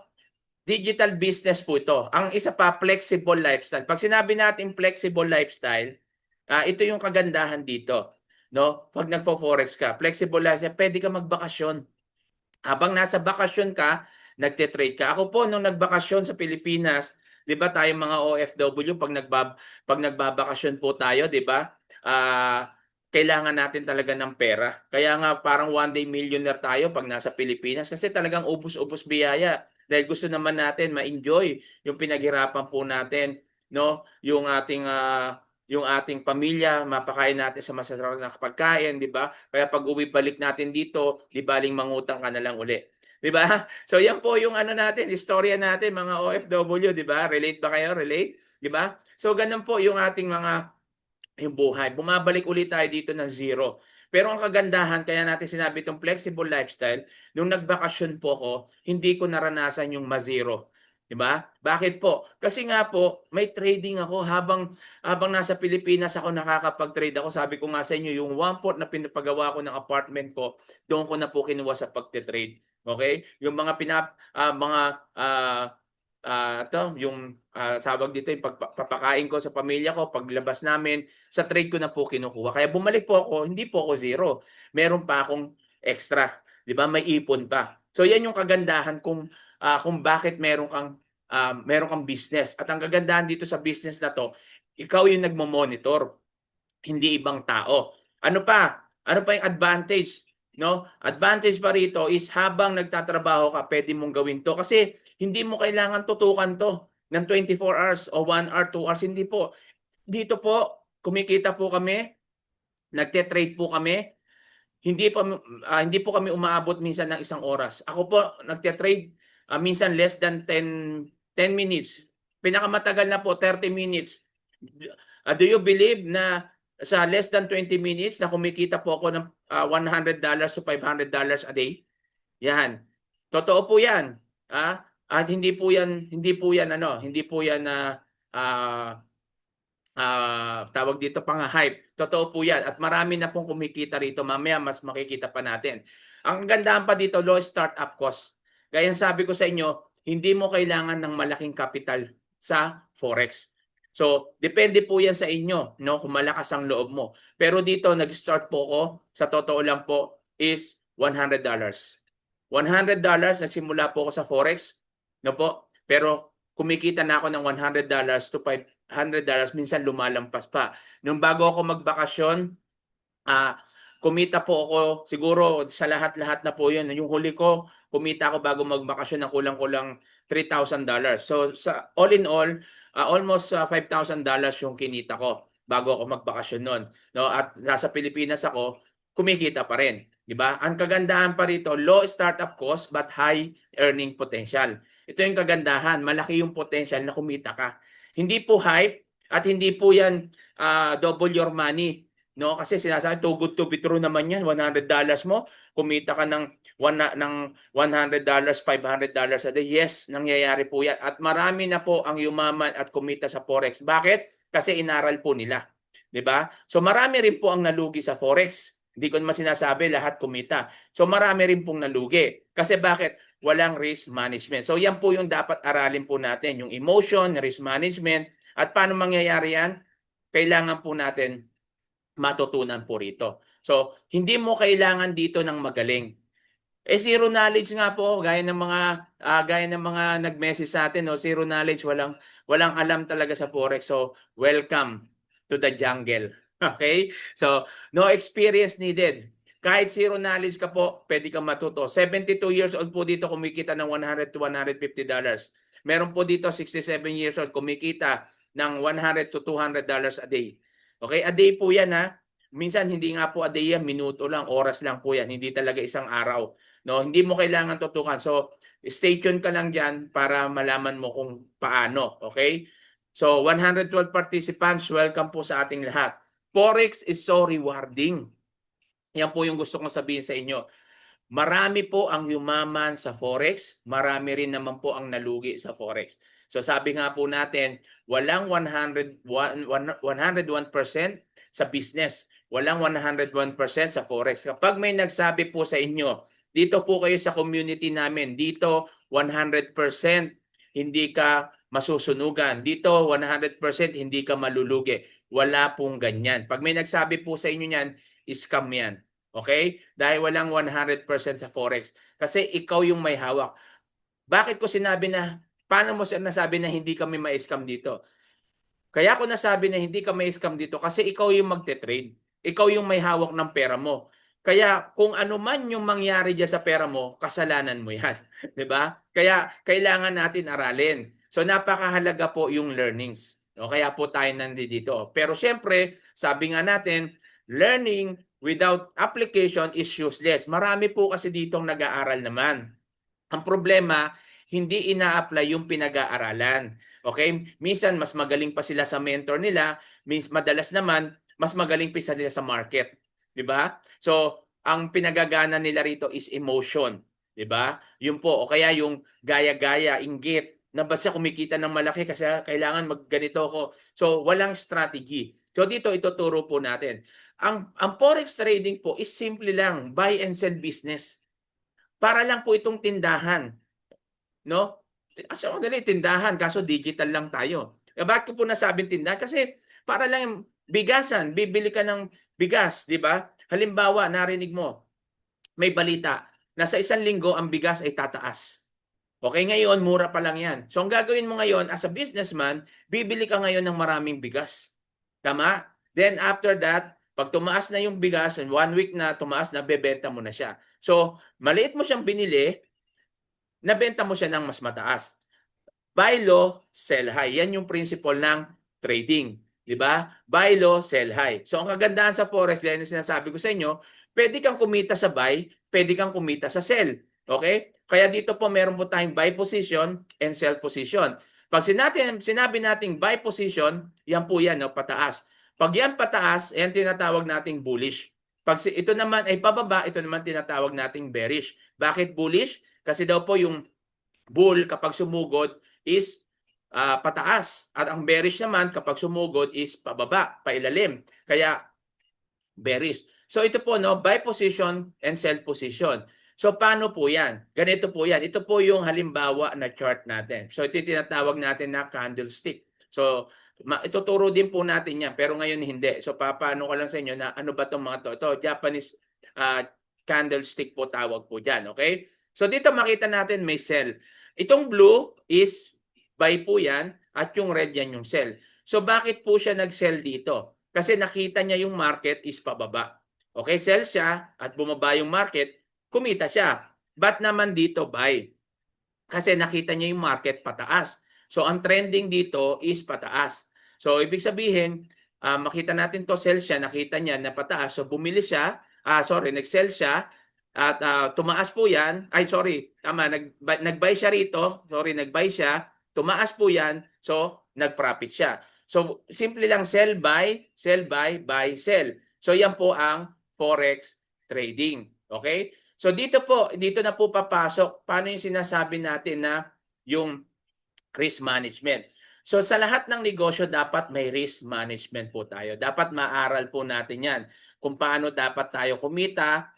Digital business po ito. Ang isa pa, flexible lifestyle. Pag sinabi natin flexible lifestyle, ito yung kagandahan dito. No? Pag nagfo-forex ka, flexible lifestyle, pwede ka magbakasyon. Habang nasa bakasyon ka, nagte-trade ka. Ako po, nung nagbakasyon sa Pilipinas, di ba tayo mga OFW, pag nagbabakasyon po tayo, di ba? Kailangan natin talaga ng pera. Kaya nga parang one day millionaire tayo pag nasa Pilipinas kasi talagang ubus-ubus biyaya. Dahil gusto naman natin ma-enjoy yung pinaghirapan po natin, no? Yung ating pamilya, mapakain natin sa masasarap na pagkain, di ba? Kaya pag uwi balik natin dito, di baling mangutang ka na lang uli. Di ba? So yan po yung ano natin, istorya natin mga OFW, di ba? Relate ba kayo? Relate? Di ba? So ganun po yung ating yung buhay. Bumabalik ulit tayo dito ng zero. Pero ang kagandahan, kaya natin sinabi itong flexible lifestyle, nung nagbakasyon po ako, hindi ko naranasan yung ma-zero. Diba? Bakit po? Kasi nga po, may trading ako habang nasa Pilipinas ako nakakapag-trade ako. Sabi ko nga sa inyo, yung 1/4 na pinapagawa ko ng apartment ko, doon ko na po kinuha sa pagte-trade. Okay? Yung mga yung sawag dito yung pagpapakain ko sa pamilya ko, paglabas namin, sa trade ko na po kinukuha. Kaya bumalik po ako, hindi po ako zero. Meron pa akong extra, 'di ba? May ipon pa. So yan yung kagandahan kung bakit meron kang business. At ang kagandahan dito sa business na to, ikaw yung nagmo-monitor, hindi ibang tao. Ano pa? Ano pa yung advantage? No? Advantage pa rito is habang nagtatrabaho ka, pwede mong gawin to kasi hindi mo kailangan tutukan to ng 24 hours o 1 hour, 2 hours. Hindi po. Dito po, kumikita po kami, nagte-trade po kami. Hindi po kami umaabot minsan ng 1 oras. Ako po nagte-trade minsan less than 10 minutes. Pinakamatagal na po 30 minutes. Do you believe na sa less than 20 minutes na kumikita po ako ng $100 to $500 a day? Yan. Totoo po 'yan. At hindi po yan na tawag dito pang-hype. Totoo po yan. At marami na pong kumikita rito. Mamaya mas makikita pa natin. Ang gandaan pa dito, low startup cost. Gaya sabi ko sa inyo, hindi mo kailangan ng malaking capital sa Forex. So, depende po yan sa inyo, no? Kung malakas ang loob mo. Pero dito, nag-start po ko, sa totoo lang po, is $100. $100, nagsimula po ako sa Forex, no po? Pero kumikita na ako ng $100 to $500, minsan lumalampas pa. Nung bago ako magbakasyon, kumita po ako siguro sa lahat-lahat na po yun. Yung huli ko, kumita ako bago magbakasyon ng kulang-kulang $3,000. So sa all in all, almost $5,000 yung kinita ko bago ako magbakasyon noon. No? At nasa Pilipinas ako, kumikita pa rin. Di ba? Ang kagandahan pa rito, low startup cost but high earning potential. Ito yung kagandahan, malaki yung potential na kumita ka. Hindi po hype at hindi po yan double your money. No, kasi sinasabi too good to be true naman 'yan. $100 mo, kumita ka ng $100, $500 a day. Yes, nangyayari po 'yan. At marami na po ang yumaman at kumita sa Forex. Bakit? Kasi inaral po nila, 'di ba? So marami rin po ang nalugi sa Forex. Hindi ko naman sinasabi lahat kumita. So marami rin pong nalugi. Kasi bakit? Walang risk management. So yan po yung dapat aralin po natin, yung emotion, risk management, at paano mangyayari yan? Kailangan po natin matutunan po rito. So, hindi mo kailangan dito ng magaling. Zero knowledge nga po, gaya ng mga nag-message sa atin, no, zero knowledge, walang alam talaga sa Forex. So, welcome to the jungle. Okay? So, no experience needed. Kahit zero knowledge ka po, pwede kang matuto. 72 years old po dito kumikita ng $100 to $150. Meron po dito 67 years old kumikita ng $100 to $200 a day. Okay, a day po yan ha. Minsan hindi nga po a day yan, minuto lang, oras lang po yan. Hindi talaga isang araw. No, hindi mo kailangan tutukan. So, stay tuned ka lang diyan para malaman mo kung paano, okay? So, 112 participants, welcome po sa ating lahat. Forex is so rewarding. Yan po yung gusto kong sabihin sa inyo. Marami po ang yumaman sa Forex, marami rin naman po ang nalugi sa Forex. So sabi nga po natin, walang 101% sa business, walang 101% sa Forex. Kapag may nagsabi po sa inyo, dito po kayo sa community namin, dito 100% hindi ka masusunugan, dito 100% hindi ka malulugi. Wala pong ganyan. Pag may nagsabi po sa inyo yan, scam yan. Okay? Dahil walang 100% sa Forex. Kasi ikaw yung may hawak. Bakit ko sinabi na, paano mo nasabi na hindi kami ma-scam dito? Kaya ko nasabi na hindi ka ma-scam dito kasi ikaw yung magte-trade. Ikaw yung may hawak ng pera mo. Kaya kung ano man yung mangyari dyan sa pera mo, kasalanan mo yan. 'Di ba? Kaya kailangan natin aralin. So napakahalaga po yung learnings. O, kaya po tayo nandito. Pero syempre, sabi nga natin, learning without application is useless. Marami po kasi ditong nag-aaral naman. Ang problema, hindi ina-apply yung pinag-aaralan. Okay? Minsan, mas magaling pa sila sa mentor nila. Madalas naman, mas magaling pa sila sa market. Diba? So, ang pinagagana nila rito is emotion. Diba? Yun po. O kaya yung gaya-gaya, inggit, na ba siya kumikita ng malaki kasi kailangan magganito ko. So, walang strategy. So, dito ituturo po natin. Ang forex trading po is simple lang, buy and sell business. Para lang po itong tindahan, no? Asa madali tindahan kaso digital lang tayo. Bakit ko po nasabing tindahan? Kasi para lang bigasan, bibili ka ng bigas, di ba? Halimbawa, narinig mo, may balita na sa isang linggo ang bigas ay tataas. Okay, ngayon, mura pa lang yan. So, ang gagawin mo ngayon, as a businessman, bibili ka ngayon ng maraming bigas. Tama? Then, after that, pag tumaas na yung bigas, 1 week na tumaas na, bebenta mo na siya. So, maliit mo siyang binili, nabenta mo siya ng mas mataas. Buy low, sell high. Yan yung principle ng trading. Di ba? Buy low, sell high. So, ang kagandahan sa Forex, yan yung sinasabi ko sa inyo, pwede kang kumita sa buy, pwede kang kumita sa sell. Okay? Kaya dito po meron po tayong buy position and sell position. Pag sinabi nating buy position, yan po yan, no, pataas. Pag yan pataas, yan tinatawag nating bullish. Pag ito naman ay pababa, ito naman tinatawag nating bearish. Bakit bullish? Kasi daw po yung bull kapag sumugod is pataas. At ang bearish naman kapag sumugod is pababa, pailalim. Kaya bearish. So ito po, no, buy position and sell position. So paano po yan? Ganito po yan. Ito po yung halimbawa na chart natin. So ito yung tinatawag natin na candlestick. So ituturo din po natin yan, pero ngayon hindi. So papaano ko lang sa inyo na ano ba itong mga to? Ito, Japanese candlestick po tawag po dyan. Okay? So dito makita natin may sell. Itong blue is buy po yan at yung red yan yung sell. So bakit po siya nag-sell dito? Kasi nakita niya yung market is pababa. Okay, sell siya at bumaba yung market, kumita siya. But naman dito buy? Kasi nakita niya yung market pataas. So ang trending dito is pataas. So ibig sabihin, makita natin to sell siya, nakita niya na pataas. So bumili siya, nag-sell siya at tumaas po yan. Ay sorry, tama, nag-buy siya rito. Sorry, nag-buy siya. Tumaas po yan. So nag-profit siya. So simple lang sell, buy, buy, sell. So yan po ang forex trading. Okay? So dito na po papasok paano yung sinasabi natin na yung risk management. So sa lahat ng negosyo dapat may risk management po tayo. Dapat maaral po natin 'yan kung paano dapat tayo kumita.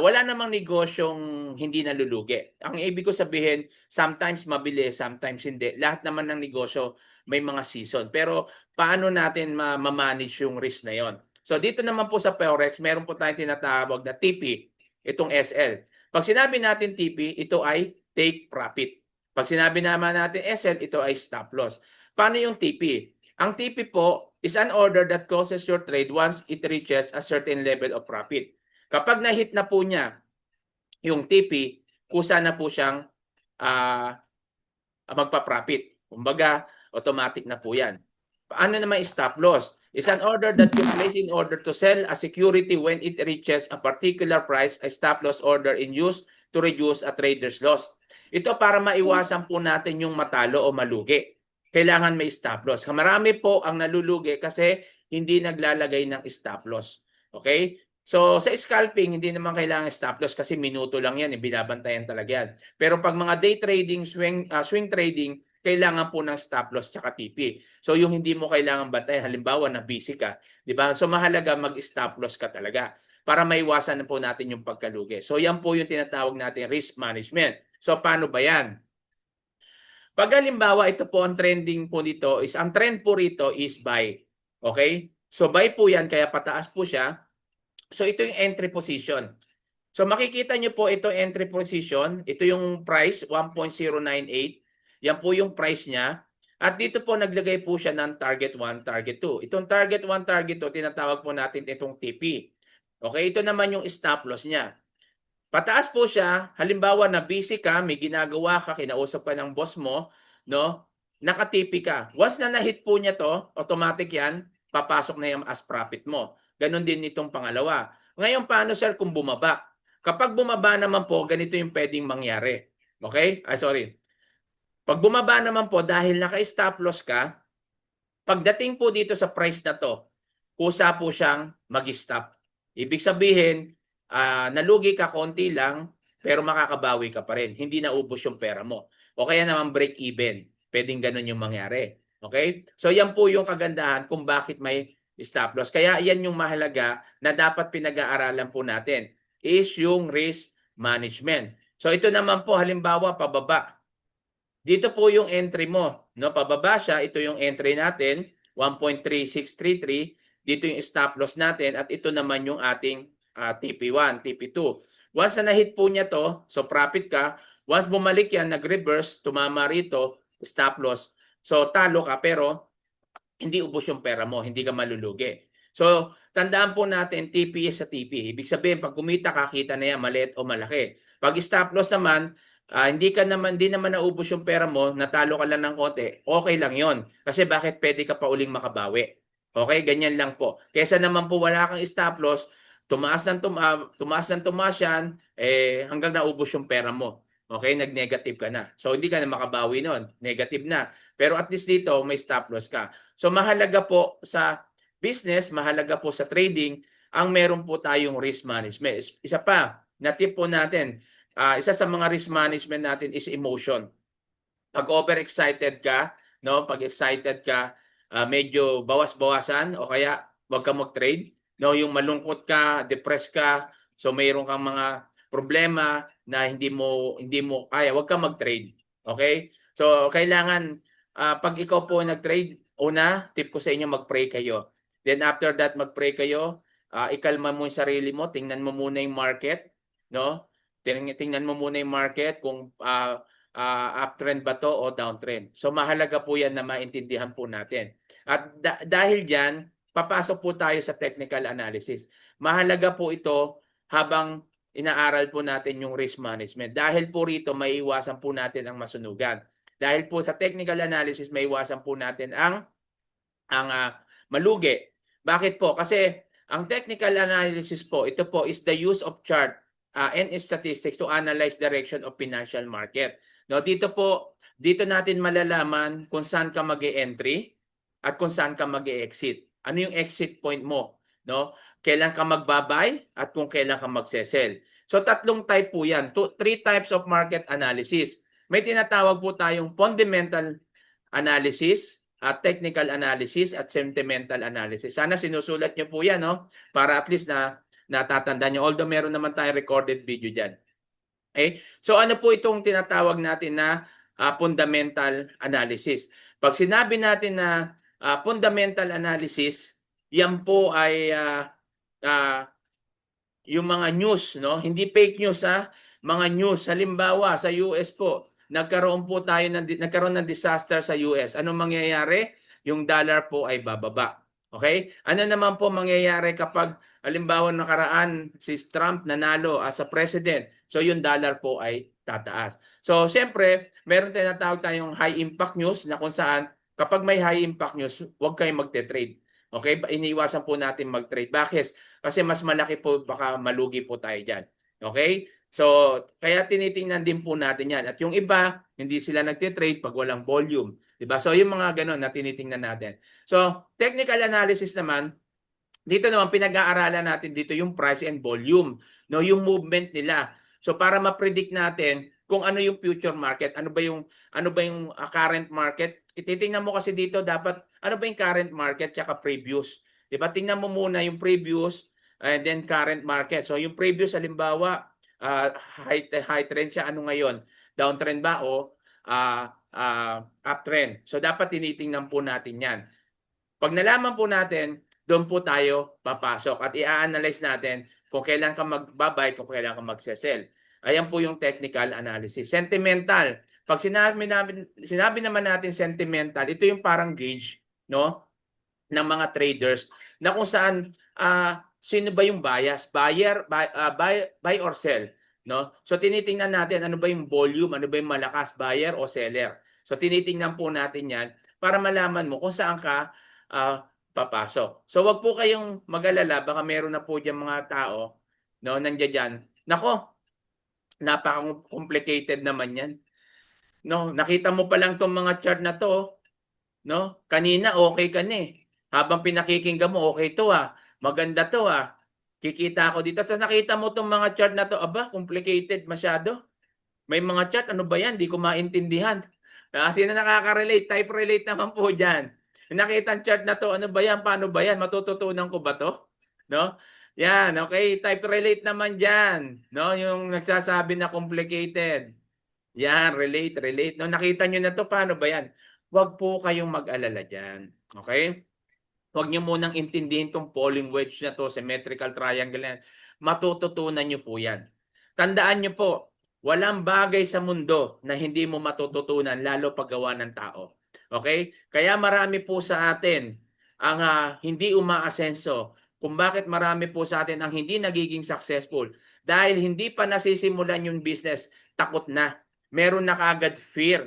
Wala namang negosyong hindi nalulugi. Ang ibig ko sabihin, sometimes mabilis, sometimes hindi. Lahat naman ng negosyo may mga season. Pero paano natin ma-manage yung risk na 'yon? So dito naman po sa Forex, meron po tayong tinatawag na TP. Itong SL. Pag sinabi natin TP, ito ay take profit. Pag sinabi naman natin SL, ito ay stop loss. Paano yung TP? Ang TP po is an order that closes your trade once it reaches a certain level of profit. Kapag na-hit na po niya yung TP, kusa na po siyang ah, magpa-profit. Kumbaga, automatic na po yan. Paano naman stop loss? Is an order that you place in order to sell a security when it reaches a particular price, a stop loss order in use to reduce a trader's loss. Ito para maiwasan po natin yung matalo o malugi. Kailangan may stop loss. Marami po ang nalulugi kasi hindi naglalagay ng stop loss. Okay? So, sa scalping, hindi naman kailangan stop loss kasi minuto lang yan, binabantayan talaga yan. Pero pag mga day trading, swing trading, kailangan po ng stop loss tsaka TP. So, yung hindi mo kailangan bantayan, halimbawa na busy ka, di ba? So, mahalaga mag-stop loss ka talaga para maiwasan na po natin yung pagkalugi. So, yan po yung tinatawag natin risk management. So, paano ba yan? Pag halimbawa, ito po ang trending po dito is, ang trend po rito is buy. Okay? So, buy po yan, kaya pataas po siya. So ito yung entry position. So makikita nyo po ito entry position. Ito yung price, 1.098. Yan po yung price niya. At dito po naglagay po siya ng target 1, target 2. Itong target 1, target 2, tinatawag po natin itong TP. Okay, ito naman yung stop loss niya. Pataas po siya, halimbawa na busy ka, may ginagawa ka, kinausap ka ng boss mo, no? Naka-TP ka. Once na na-hit po niya to, automatic yan, papasok na yung as profit mo. Ganon din itong pangalawa. Ngayon, paano sir kung bumaba? Kapag bumaba naman po, ganito yung pwedeng mangyari. Okay? Sorry. Pag bumaba naman po, dahil naka-stop loss ka, pagdating po dito sa price na to, kusa po siyang mag-stop. Ibig sabihin, nalugi ka konti lang, pero makakabawi ka pa rin. Hindi naubos yung pera mo. O kaya naman break even. Pwedeng ganun yung mangyari. Okay? So yan po yung kagandahan kung bakit may stop loss. Kaya yan yung mahalaga na dapat pinag-aaralan po natin is yung risk management. So ito naman po halimbawa pababa. Dito po yung entry mo, no? Pababa siya, ito yung entry natin, 1.3633. Dito yung stop loss natin at ito naman yung ating TP1, TP2. Once na na-hit po niya to, so profit ka. Once bumalik yan, nag-reverse, tumama rito, stop loss. So talo ka pero hindi ubos yung pera mo, hindi ka malulugi. So, tandaan po natin, TP is sa TP. Ibig sabihin, pag kumita ka, kita na yan, maliit o malaki. Pag stop loss naman, hindi naman naubos yung pera mo, natalo ka lang ng konti, okay lang yon. Kasi bakit pwede ka pa uling makabawi? Okay, ganyan lang po. Kesa naman po wala kang stop loss, tumaas ng tumaas yan, hanggang naubos yung pera mo. Okay, nag-negative ka na. So, hindi ka na makabawi nun. Negative na. Pero at least dito, may stop loss ka. So, mahalaga po sa business, mahalaga po sa trading, ang meron po tayong risk management. Isa pa, na tip po natin, isa sa mga risk management natin is emotion. Pag overexcited ka, no, pag excited ka, medyo bawas-bawasan o kaya wag ka mag-trade, no, yung malungkot ka, depressed ka, so mayroon kang mga problema na hindi mo kaya, wag ka mag-trade. Okay? So kailangan pag ikaw po nag-trade, una, tip ko sa inyo mag-pray kayo. Then after that mag-pray kayo, ikalma mo yung sarili mo, tingnan mo muna yung market, no? Tingnan mo muna yung market kung uptrend ba to o downtrend. So mahalaga po yan na maintindihan po natin. At dahil diyan, papasok po tayo sa technical analysis. Mahalaga po ito habang inaaral po natin yung risk management. Dahil po rito, maiiwasan po natin ang masunugan. Dahil po sa technical analysis, maiiwasan po natin ang malugi. Bakit po? Kasi ang technical analysis po, ito po is the use of chart and statistics to analyze direction of financial market. No, dito natin malalaman kung saan ka mag-e-entry at kung saan ka mag-e-exit. Ano yung exit point mo, no? Kailan ka magbabay at kung kailan ka magse-sell. So tatlong type po 'yan. Three types of market analysis. May tinatawag po tayong fundamental analysis, technical analysis at sentimental analysis. Sana sinusulat niyo po 'yan, no? Para at least na natatandaan niyo, although meron naman tayong recorded video diyan. Okay? So ano po itong tinatawag natin na fundamental analysis? Pag sinabi natin na fundamental analysis, yan po ay yung mga news, no? Hindi fake news, mga news. Halimbawa, sa US po, nagkaroon ng disaster sa US. Anong mangyayari? Yung dollar po ay bababa. Okay? Ano naman po mangyayari kapag halimbawa nakaraan si Trump nanalo as a president? So yung dollar po ay tataas. So siyempre, meron tinatawag tayong high impact news na kung saan kapag may high impact news, huwag kayong magte-trade. Okay? Iniiwasan po natin mag-trade. Bakit? Kasi mas malaki po, baka malugi po tayo dyan. Okay? So, kaya tinitingnan din po natin yan. At yung iba, hindi sila nagte-trade pag walang volume. Diba? So, yung mga ganun na tinitingnan natin. So, technical analysis naman, dito naman pinag-aaralan natin dito yung price and volume, no, yung movement nila. So para ma-predict natin kung ano yung future market, ano ba yung current market. Titingnan mo kasi dito dapat ano ba yung current market tsaka previous. 'Di ba? Tingnan mo muna yung previous and then current market. So yung previous halimbawa high trend siya, ano ngayon? Downtrend ba o uptrend? So dapat tinitingnan po natin 'yan. Pag nalaman po natin, doon po tayo papasok at i-analyze natin kung kailan ka mag-buy, kung kailan ka mag-sell. Ayan po yung technical analysis. Sentimental. Pag sinabi naman natin sentimental, ito yung parang gauge, no, ng mga traders na kung saan sino ba yung bias, buy or sell, no? So tinitingnan natin ano ba yung volume, ano ba yung malakas, buyer o seller. So tinitingnan po natin 'yan para malaman mo kung saan ka papasok. So wag po kayong mag-alala, baka meron na po diyang mga tao, no, nandiyan diyan. Nako, napaka-complicated naman 'yan. No, nakita mo pa lang tong mga chart na to, no? Kanina okay ka na eh. Habang pinakikinggan mo, okay to ah. Maganda to ah. Kikita ako dito. Sa nakita mo tong mga chart na to, aba, complicated masyado. May mga chart, ano ba yan? Di ko maintindihan. Sino nakaka-relate? Type relate naman po dyan. Nakita ang chart na to, ano ba yan? Paano ba yan? Matututunan ko ba to? No? Yan, okay. Type relate naman dyan. No? Yung nagsasabi na complicated. Yan, relate. No, nakita nyo na to, paano ba yan? Huwag po kayong mag-alala dyan. Okay? Huwag nyo munang intindihin tong polling wedge na to, symmetrical triangle na yan. Matututunan nyo po yan. Tandaan nyo po, walang bagay sa mundo na hindi mo matututunan, lalo paggawa ng tao. Okay? Kaya marami po sa atin ang hindi umaasenso. Kung bakit marami po sa atin ang hindi nagiging successful. Dahil hindi pa nasisimulan yung business, takot na. Meron na kaagad fear.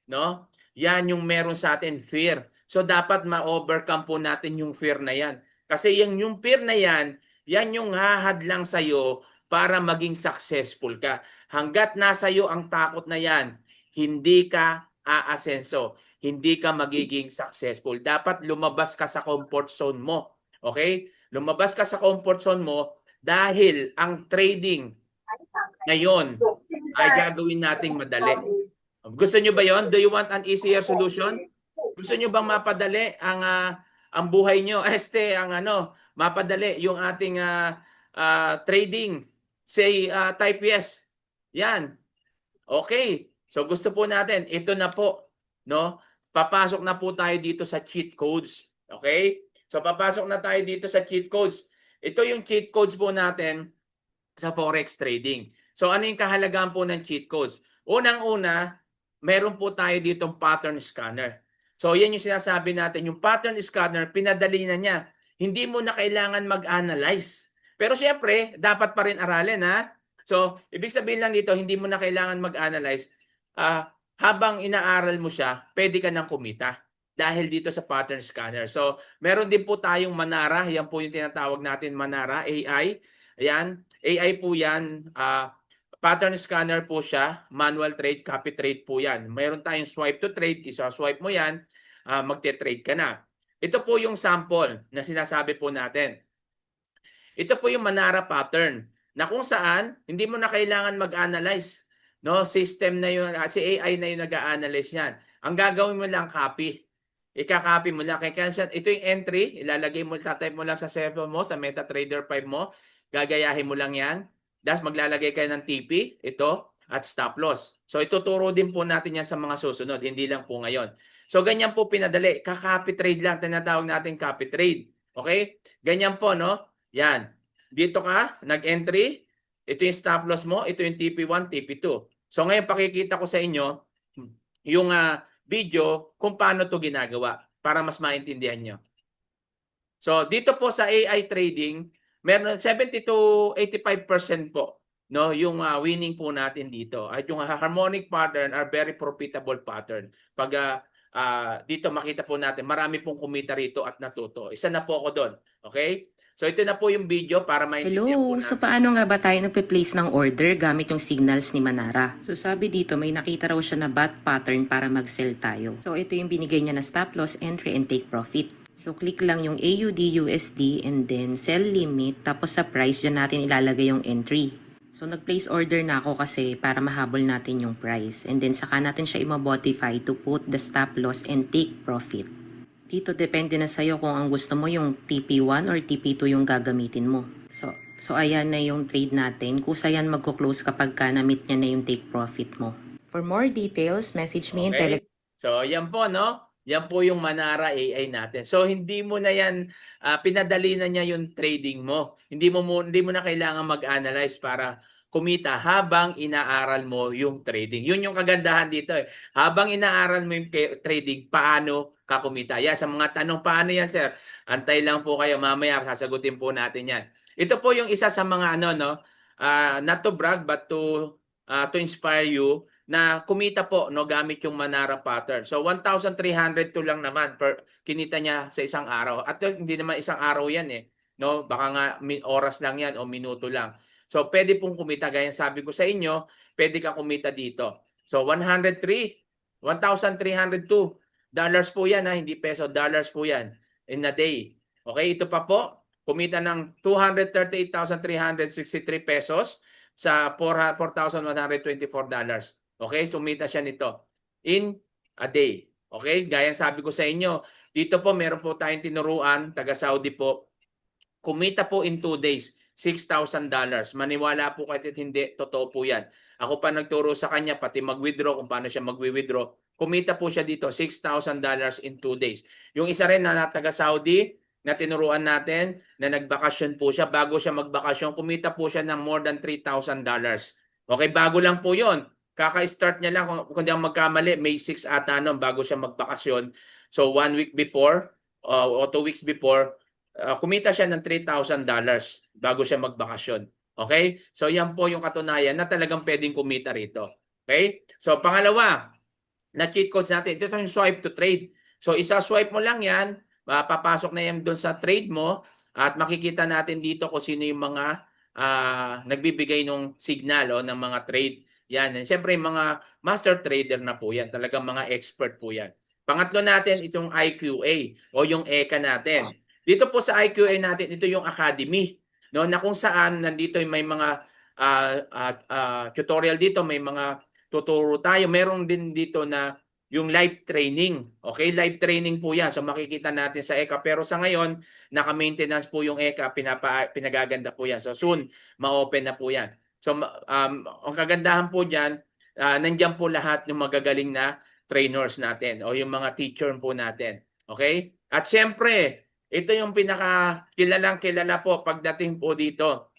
No? Yan yung meron sa atin, fear. So dapat ma-overcome po natin yung fear na yan. Kasi yung fear na yan yung hahadlang sa'yo para maging successful ka. Hanggat nasa iyo ang takot na yan, hindi ka aasenso. Hindi ka magiging successful. Dapat lumabas ka sa comfort zone mo. Okay? Lumabas ka sa comfort zone mo dahil ang trading ngayon ay gagawin nating madali. Gusto nyo ba yon? Do you want an easier solution? Gusto nyo bang mapadali ang buhay nyo? Mapadali yung ating trading. Say, type yes. Yan. Okay. So gusto po natin, ito na po, no? Papasok na po tayo dito sa cheat codes. Okay? So papasok na tayo dito sa cheat codes. Ito yung cheat codes po natin sa forex trading. So ano yung kahalagaan po ng cheat codes? Unang-una, meron po tayo ditong pattern scanner. So yan yung sinasabi natin, yung pattern scanner, pinadali na niya. Hindi mo na kailangan mag-analyze. Pero siyempre, dapat pa rin aralin ha. So, ibig sabihin lang dito, hindi mo na kailangan mag-analyze. Habang inaaral mo siya, pwede ka nang kumita dahil dito sa pattern scanner. So, meron din po tayong Manara. Yan po yung tinatawag natin Manara, AI. Ayan, AI po yan. Pattern scanner po siya. Manual trade, copy trade po yan. Meron tayong swipe to trade. Isa-swipe mo yan, magte-trade ka na. Ito po yung sample na sinasabi po natin. Ito po yung Manara pattern na kung saan hindi mo na kailangan mag-analyze. No, system na yun, si AI na yung nag-a-analyze niyan. Ang gagawin mo lang, copy. Ika-copy mo lang. Ito yung entry, ilalagay mo, tatype mo lang sa cellphone mo, sa MetaTrader 5 mo, gagayahin mo lang yan. Tapos maglalagay kayo ng TP, ito, at stop loss. So ituturo din po natin yan sa mga susunod, hindi lang po ngayon. So ganyan po pinadali. Ka-copy trade lang, tinatawag natin copy trade. Okay? Ganyan po, no? Yan. Dito ka, nag-entry. Ito yung stop loss mo. Ito yung TP1, TP2. So ngayon pakikita ko sa inyo yung video kung paano to ginagawa para mas maintindihan nyo. So dito po sa AI trading, meron 70 to 85% po no yung winning po natin dito. At yung harmonic pattern are very profitable pattern. Pag dito makita po natin, marami pong kumita rito at natuto. Isa na po ako doon. Okay? So ito na po yung video para maintindihan po Hello! So natin. paano nga ba tayo nagpe-place ng order gamit yung signals ni Manara? So sabi dito may nakita raw siya na bat pattern para mag-sell tayo. So ito yung binigay niya na stop loss, entry, and take profit. So click lang yung AUD USD and then sell limit, tapos sa price dyan natin ilalagay yung entry. So nag-place order na ako kasi para mahabol natin yung price, and then saka natin siya i-modify to put the stop loss and take profit. Dito depende na sa'yo kung ang gusto mo yung TP1 or TP2 yung gagamitin mo. So ayan na yung trade natin. Kusa yan magko-close kapag ka na-meet niya na yung take profit mo. For more details, message me in Telegram. So yan po no. Yan po yung Manara AI natin. So hindi mo na yan pinadali na niya yung trading mo. Hindi mo na kailangan mag-analyze para kumita habang inaaral mo yung trading. Yun yung kagandahan dito eh. Habang inaaral mo yung trading, paano ka kumita? Yan, sa mga tanong, paano yan sir? Antay lang po kayo, mamaya sasagutin po natin yan. Ito po yung isa sa mga not to brag but to inspire you na kumita po no gamit yung Manara pattern. So 1,302 lang naman per kinita niya sa isang araw. At hindi naman isang araw yan eh. No, baka nga oras lang yan o minuto lang. So pwede pong kumita gaya sabi ko sa inyo, pwede kang kumita dito. So 1,302 dollars po yan hindi peso, dollars po yan in a day. Okay, ito pa po, kumita ng 238,363 pesos sa 4,124 dollars. Okay, sumita siya nito in a day. Okay, gaya sabi ko sa inyo, dito po meron po tayong tinuruan, taga Saudi po, kumita po in 2 days. $6,000. Maniwala po kahit hindi, totoo po yan. Ako pa nagturo sa kanya, pati mag-withdraw, kung paano siya mag-withdraw. Kumita po siya dito, $6,000 in 2 days. Yung isa rin na taga Saudi, na tinuruan natin, na nagbakasyon po siya, bago siya magbakasyon, kumita po siya ng more than $3,000. Okay, bago lang po yon. Kaka-start niya lang, kung di ako magkamali, May 6 ata noon, bago siya magbakasyon. So 1 week before, o 2 weeks before, kumita siya ng $3,000 bago siya magbakasyon. Okay? So yan po yung katunayan na talagang pwedeng kumita rito. Okay? So pangalawa, na cheat codes natin, ito yung swipe to trade. So isa-swipe mo lang yan, papasok na yan doon sa trade mo at makikita natin dito kung sino yung mga nagbibigay ng signal ng mga trade. Yan. And syempre yung mga master trader na po yan. Talagang mga expert po yan. Pangatlo natin, itong IQA o yung ECA natin. Dito po sa IQA natin, ito yung academy, no, na kung saan nandito may mga tutorial dito, may mga tuturo tayo. Meron din dito na yung live training. Okay, live training po yan. So makikita natin sa ECA. Pero sa ngayon, naka-maintenance po yung ECA, pinagaganda po yan. So soon, ma-open na po yan. So ang kagandahan po dyan, nandyan po lahat yung magagaling na trainers natin o yung mga teacher po natin. Okay? At syempre, ito yung pinaka-kilala po pagdating po dito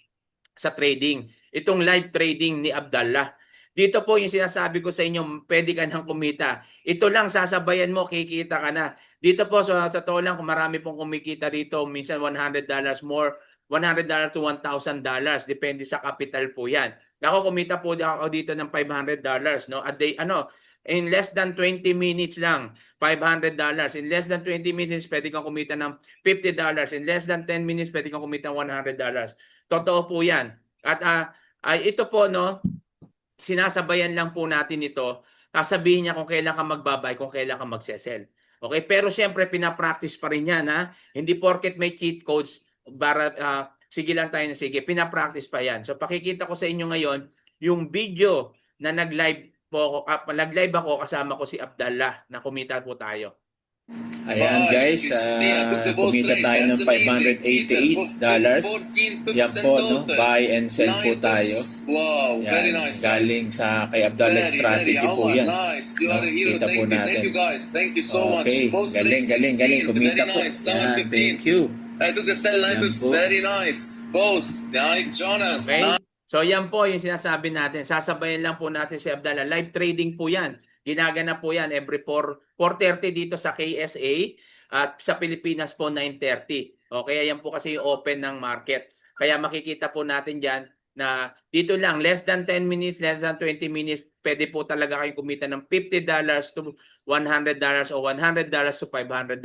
sa trading. Itong live trading ni Abdallah. Dito po yung sinasabi ko sa inyo, pwede ka nang kumita. Ito lang, sasabayan mo, kikita ka na. Dito po, sa totoo lang, kung marami pong kumikita dito, minsan $100 more, $100 to $1,000. Depende sa capital po yan. Ako, kumita po ako dito ng $500. No? A day, in less than 20 minutes lang, $500. In less than 20 minutes, pwede kang kumita ng $50. In less than 10 minutes, pwede kang kumita ng $100. Totoo po yan. At ito po, no, sinasabayan lang po natin ito. Sasabihin niya kung kailan ka magbabay, kung kailan ka magsesell. Okay? Pero siyempre, pinapractice pa rin yan. Ha? Hindi porket may cheat codes, sige lang tayo na sige. Pinapractice pa yan. So, pakikita ko sa inyo ngayon, yung video na nag-live ako kasama ko si Abdallah na kumita po tayo. Ayan guys, kumita tayo ng $588. Yan po, no? Buy and sell po tayo. Wow, Yan, very nice. galing sa kay Abdallah strategy po yan. Nice. You are a hero. Kita po Thank natin. you guys. Thank you so much. Okay, Post galing, link galing. 16, Kumita very po. nice. Yan, 715. thank you. I took the sell 9 Yan pips. po. Very nice. Post. Nice, Jonas. Okay? Nice. So yan po yung sinasabi natin. Sasabayan lang po natin si Abdallah. Live trading po yan. Ginagana po yan every 4:30 dito sa KSA at sa Pilipinas po 9:30. Okay, ayan po kasi yung open ng market. Kaya makikita po natin diyan na dito lang less than 10 minutes, less than 20 minutes, pwede po talaga kayong kumita ng $50 to $100 o $100 to $500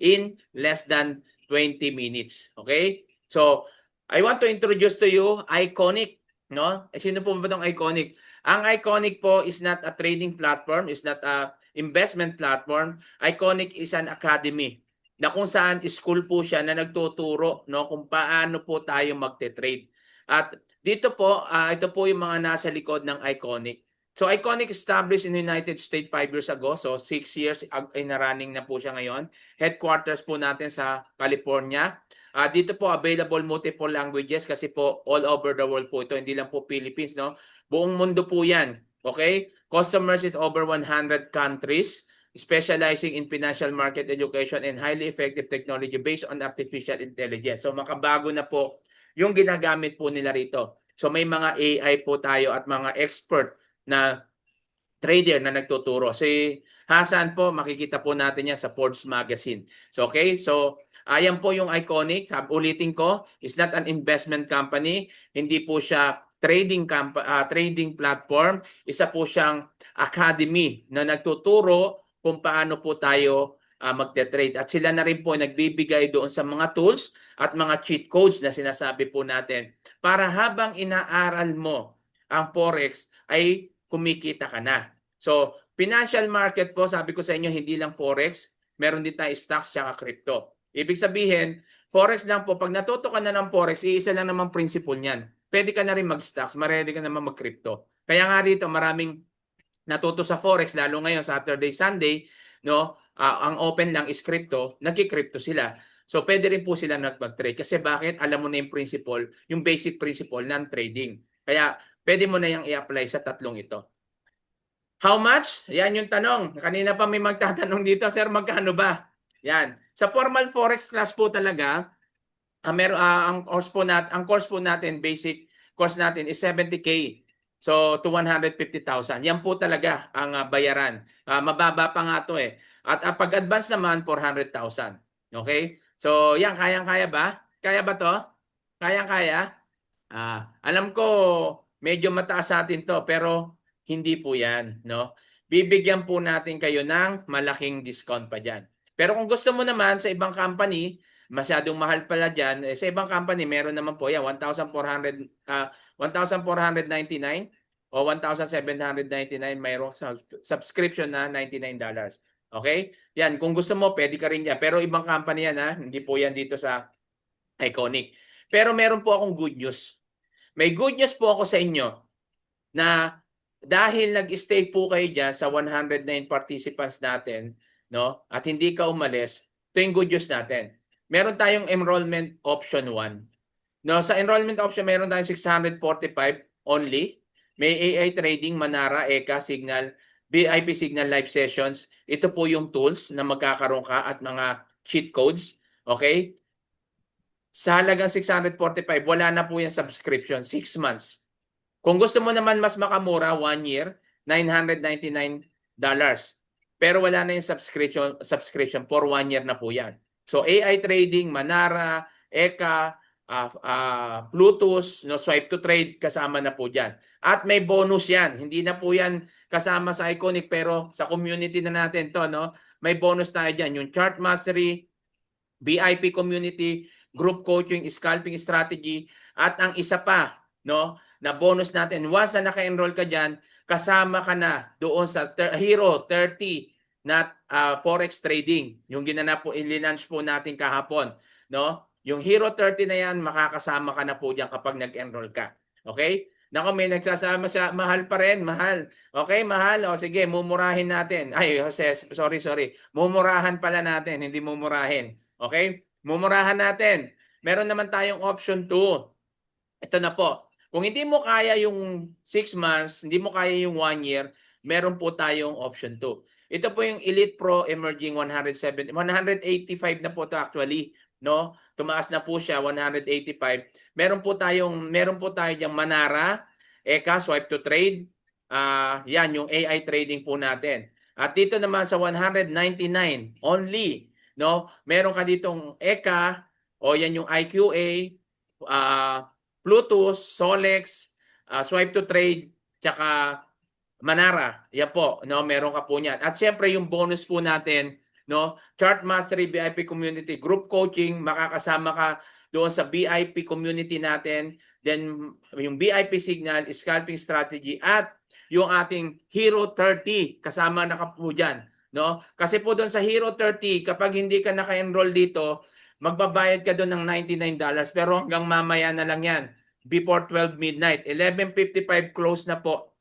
in less than 20 minutes. Okay? So, I want to introduce to you Iconic, no? Sino po ba itong Iconic? Ang Iconic po is not a trading platform, is not a investment platform. Iconic is an academy na kung saan school po siya na nagtuturo, no, kung paano po tayo magte-trade. At dito po, ito po yung mga nasa likod ng Iconic. So Iconic established in the United States 5 years ago. So 6 years ay na-running na po siya ngayon. Headquarters po natin sa California. Dito po available multiple languages kasi po all over the world po ito. Hindi lang po Philippines, no? Buong mundo po yan. Okay? Customers is over 100 countries, specializing in financial market education and highly effective technology based on artificial intelligence. So makabago na po yung ginagamit po nila rito. So may mga AI po tayo at mga expert na trader na nagtuturo. Si Hasan po, makikita po natin yan sa Forbes magazine. So okay, so ayan po yung Iconic. Ulitin ko, it's not an investment company. Hindi po siya trading platform. Isa po siyang academy na nagtuturo kung paano po tayo magte-trade. At sila na rin po nagbibigay doon sa mga tools at mga cheat codes na sinasabi po natin para habang inaaral mo ang Forex ay kumikita ka na. So, financial market po, sabi ko sa inyo, hindi lang Forex, meron din tayo stocks tsaka crypto. Ibig sabihin, Forex lang po, pag natuto ka na ng Forex, iisa lang naman principle niyan. Pwede ka na rin mag-stocks, maredy ka naman mag-crypto. Kaya nga rito, maraming natuto sa Forex, lalo ngayon, Saturday, Sunday, no? Ang open lang is crypto, nagki-crypto sila. So, pwede rin po sila mag-trade. Kasi bakit? Alam mo na yung principle, yung basic principle ng trading. Kaya, pwede mo na yung i-apply sa tatlong ito. How much? Yan yung tanong. Kanina pa may magtatanong dito, sir, magkano ba? Yan. Sa formal Forex class po talaga, ang course po natin, basic course natin is 70K. So, to 150,000. Yan po talaga ang bayaran. Mababa pa nga to eh. At pag-advance naman, 400,000. Okay? So, yan, kayang-kaya ba? Kaya ba to? Kayang-kaya? Alam ko, medyo mataas sa atin to, pero hindi po yan. No? Bibigyan po natin kayo ng malaking discount pa dyan. Pero kung gusto mo naman sa ibang company, masyadong mahal pala dyan, sa ibang company, meron naman po yan, 1,499 o 1,799, mayroong subscription na $99. Okay? Yan, kung gusto mo, pwede ka rin yan. Pero ibang company yan, ha? Hindi po yan dito sa Iconic. Pero meron po akong good news. May good news po ako sa inyo na dahil nag-stay po kayo dyan sa 109 participants natin, no? At hindi ka umalis, ito yung good news natin. Meron tayong enrollment option 1. No, sa enrollment option, meron tayong 645 only. May AI trading, Manara, ECA, Signal, VIP Signal live sessions. Ito po yung tools na magkakaroon ka at mga cheat codes. Okay? Sa halagang 645, wala na po yung subscription, 6 months. Kung gusto mo naman mas makamura, 1 year, $999. Pero wala na yung subscription for 1 year na po yan. So AI trading, Manara, ECA, Bluetooth, no, swipe to trade, kasama na po dyan. At may bonus yan. Hindi na po yan kasama sa Iconic, pero sa community na natin to, no? May bonus tayo dyan. Yung chart mastery, VIP community, group coaching, scalping strategy, at ang isa pa, no, na bonus natin, once na naka-enroll ka dyan, kasama ka na doon sa Hero 30 na Forex trading. Yung ginanap po, ilinunch po natin kahapon, no? Yung Hero 30 na yan, makakasama ka na po dyan kapag nag-enroll ka. Okay? Nako, may nagsasama siya, mahal pa rin, mahal. Okay, mahal. O sige, mumurahin natin. Ay, Jose, sorry. Mumurahan pala natin, hindi mumurahin. Okay? Mumurahan natin. Meron naman tayong option 2. Ito na po. Kung hindi mo kaya yung 6 months, hindi mo kaya yung 1 year, meron po tayong option 2. Ito po yung Elite Pro Emerging 185 na po to actually, no? Tumaas na po siya 185. Meron po tayo diyang Manara, ECA, Swipe to Trade. Yan yung AI trading po natin. At dito naman sa 199 only, no? Meron ka ditong ECA, O yan yung IQA, Bluetooth, Solex, Swipe to Trade, tsaka Manara. Yan po, no, meron ka po niyan. At syempre yung bonus po natin, no, Chart Mastery VIP Community Group Coaching, makakasama ka doon sa VIP community natin. Then yung VIP Signal, Scalping Strategy at yung ating Hero 30 kasama na po dyan, no? Kasi po doon sa Hero 30, kapag hindi ka naka-enroll dito, magbabayad ka doon ng $99 pero hanggang mamaya na lang yan, before 12 midnight. 11:55 close na po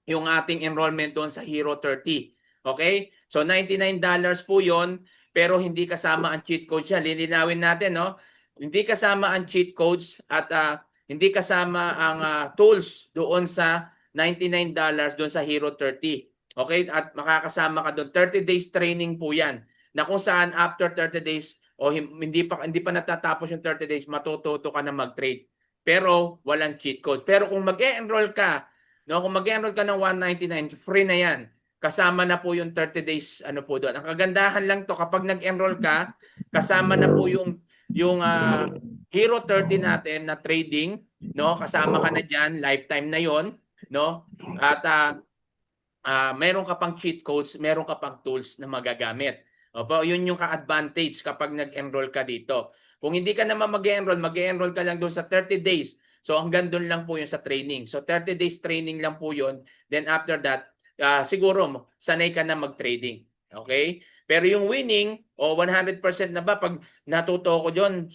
yung ating enrollment doon sa Hero 30. Okay? So $99 po yon, pero hindi kasama ang cheat codes yan. Lilinawin natin, no? Hindi kasama ang cheat codes at hindi kasama ang tools doon sa $99 doon sa Hero 30. Okay? At makakasama ka doon. 30 days training po yan. Na kung saan after 30 days o hindi pa natatapos yung 30 days, matututo ka na mag-trade. Pero walang cheat codes. Pero kung mag-e-enroll ka, no, kung mag-enroll ka ng $199, free na yan. Kasama na po yung 30 days ano po doon. Ang kagandahan lang to, kapag nag-enroll ka, kasama na po yung Hero 30 natin na trading, no? Kasama ka na diyan, lifetime na 'yon, no? At meron ka pang cheat codes, meron ka pang tools na magagamit. Opo, yun yung ka-advantage kapag nag-enroll ka dito. Kung hindi ka naman mag-enroll ka lang doon sa 30 days. So hanggang doon lang po yun sa training. So 30 days training lang po yun. Then after that, siguro sanay ka na mag-trading. Okay? Pero yung winning, 100% na ba pag natuto ko diyon,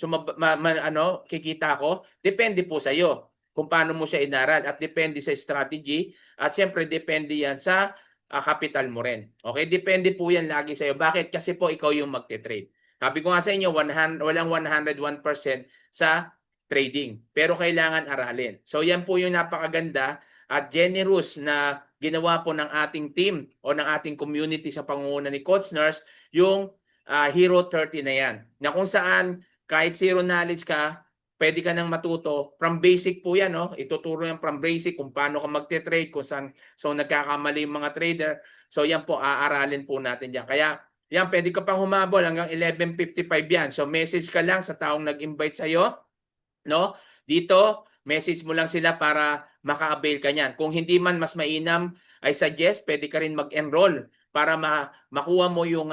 kikita ko, depende po sa iyo kung paano mo siya inaral at depende sa strategy at siyempre depende yan sa capital mo rin. Okay? Depende po yan lagi sa iyo. Bakit? Kasi po ikaw yung magte-trade. Sabi ko nga sa inyo, walang 101% sa trading. Pero kailangan aralin. So yan po yung napakaganda at generous na ginawa po ng ating team o ng ating community sa pangunguna ni Coach Nurse, yung Hero 30 na yan. Na kung saan kahit zero knowledge ka, pwede ka nang matuto. From basic po yan, no? Ituturo yan from basic kung paano ka magte-trade, kung saan nagkakamali yung mga trader. So yan po, aaralin po natin yan. Kaya yan, pwede ka pang humabol hanggang 11:55 yan. So message ka lang sa taong nag-invite sa'yo, no? Dito, message mo lang sila para maka-avail ka niyan. Kung hindi man mas mainam, I suggest pwede ka rin mag-enroll para makuha mo yung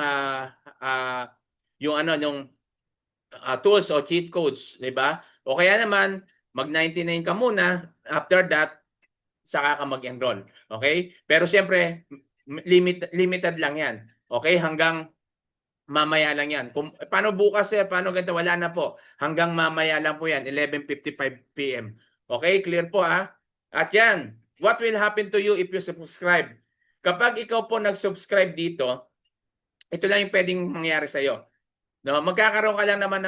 tools o cheat codes, 'di ba? O kaya naman mag-99 ka muna, after that saka ka mag-enroll. Okay? Pero siyempre limited lang 'yan. Okay? Hanggang mamaya lang 'yan. Kung paano bukas paano ganito, wala na po. Hanggang mamaya lang po 'yan, 11:55 PM. Okay? Clear po At 'yan, what will happen to you if you subscribe? Kapag ikaw po nag-subscribe dito, ito lang yung pwedeng mangyari sa iyo. No, magkakaroon ka lang naman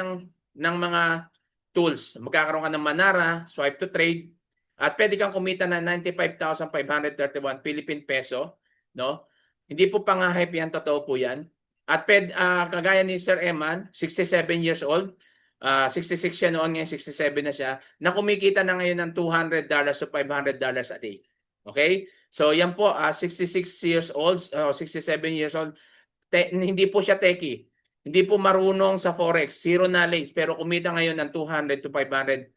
ng mga tools. Magkakaroon ka ng Manara, Swipe to Trade, at pwede kang kumita ng 95,531 Philippine peso, no? Hindi po pang-hype yan, totoo po yan. At kagaya ni Sir Eman, 67 years old, 66 siya noon, ngayon 67 na siya, na kumikita na ngayon ng $200 to $500 a day. Okay? So yan po, 66 years old, 67 years old, hindi po siya techie. Hindi po marunong sa forex, zero knowledge, pero kumita ngayon ng $200 to $500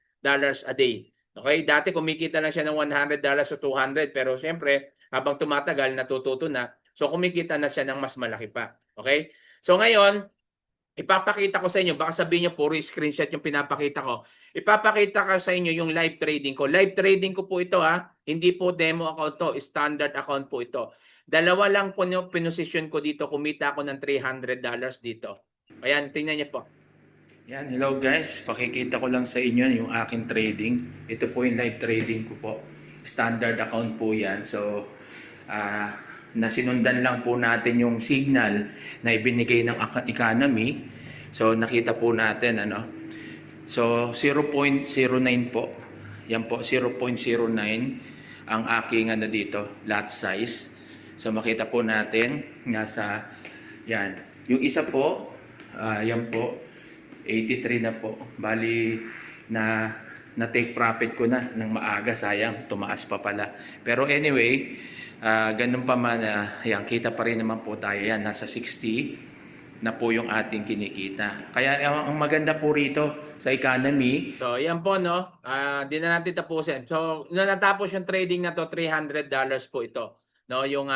a day. Okay? Dati kumikita lang siya ng $100 to $200, pero siyempre, habang tumatagal, natututo na. So kumikita na siya ng mas malaki pa. Okay? So ngayon, ipapakita ko sa inyo, baka sabihin niyo puro screenshot yung pinapakita ko. Ipapakita ko sa inyo yung live trading ko. Live trading ko po ito Hindi po demo account to, standard account po ito. Dalawa lang po yung pinosisyon ko dito, kumita ako ng $300 dito. Ayan, tingnan niyo po. Yan, hello guys. Pakikita ko lang sa inyo yung aking trading. Ito po yung live trading ko po. Standard account po yan. So, nasinundan lang po natin yung signal na ibinigay ng economy. So, nakita po natin, So, 0.09 po. Yan po, 0.09 ang aking dito, lot size. So, makita po natin, yan. Yung isa po, yan po, 83 na po. Bali, na take profit ko na ng maaga, sayang, tumaas pa pala. Pero anyway, ganun pa man, yan, kita pa rin naman po tayo. Yan, nasa 60. na po yung ating kinikita. Kaya ang maganda po rito sa economy, So, yan po, no? Di na natin tapusin. So, nung natapos yung trading na to, $300 po ito. No? Yung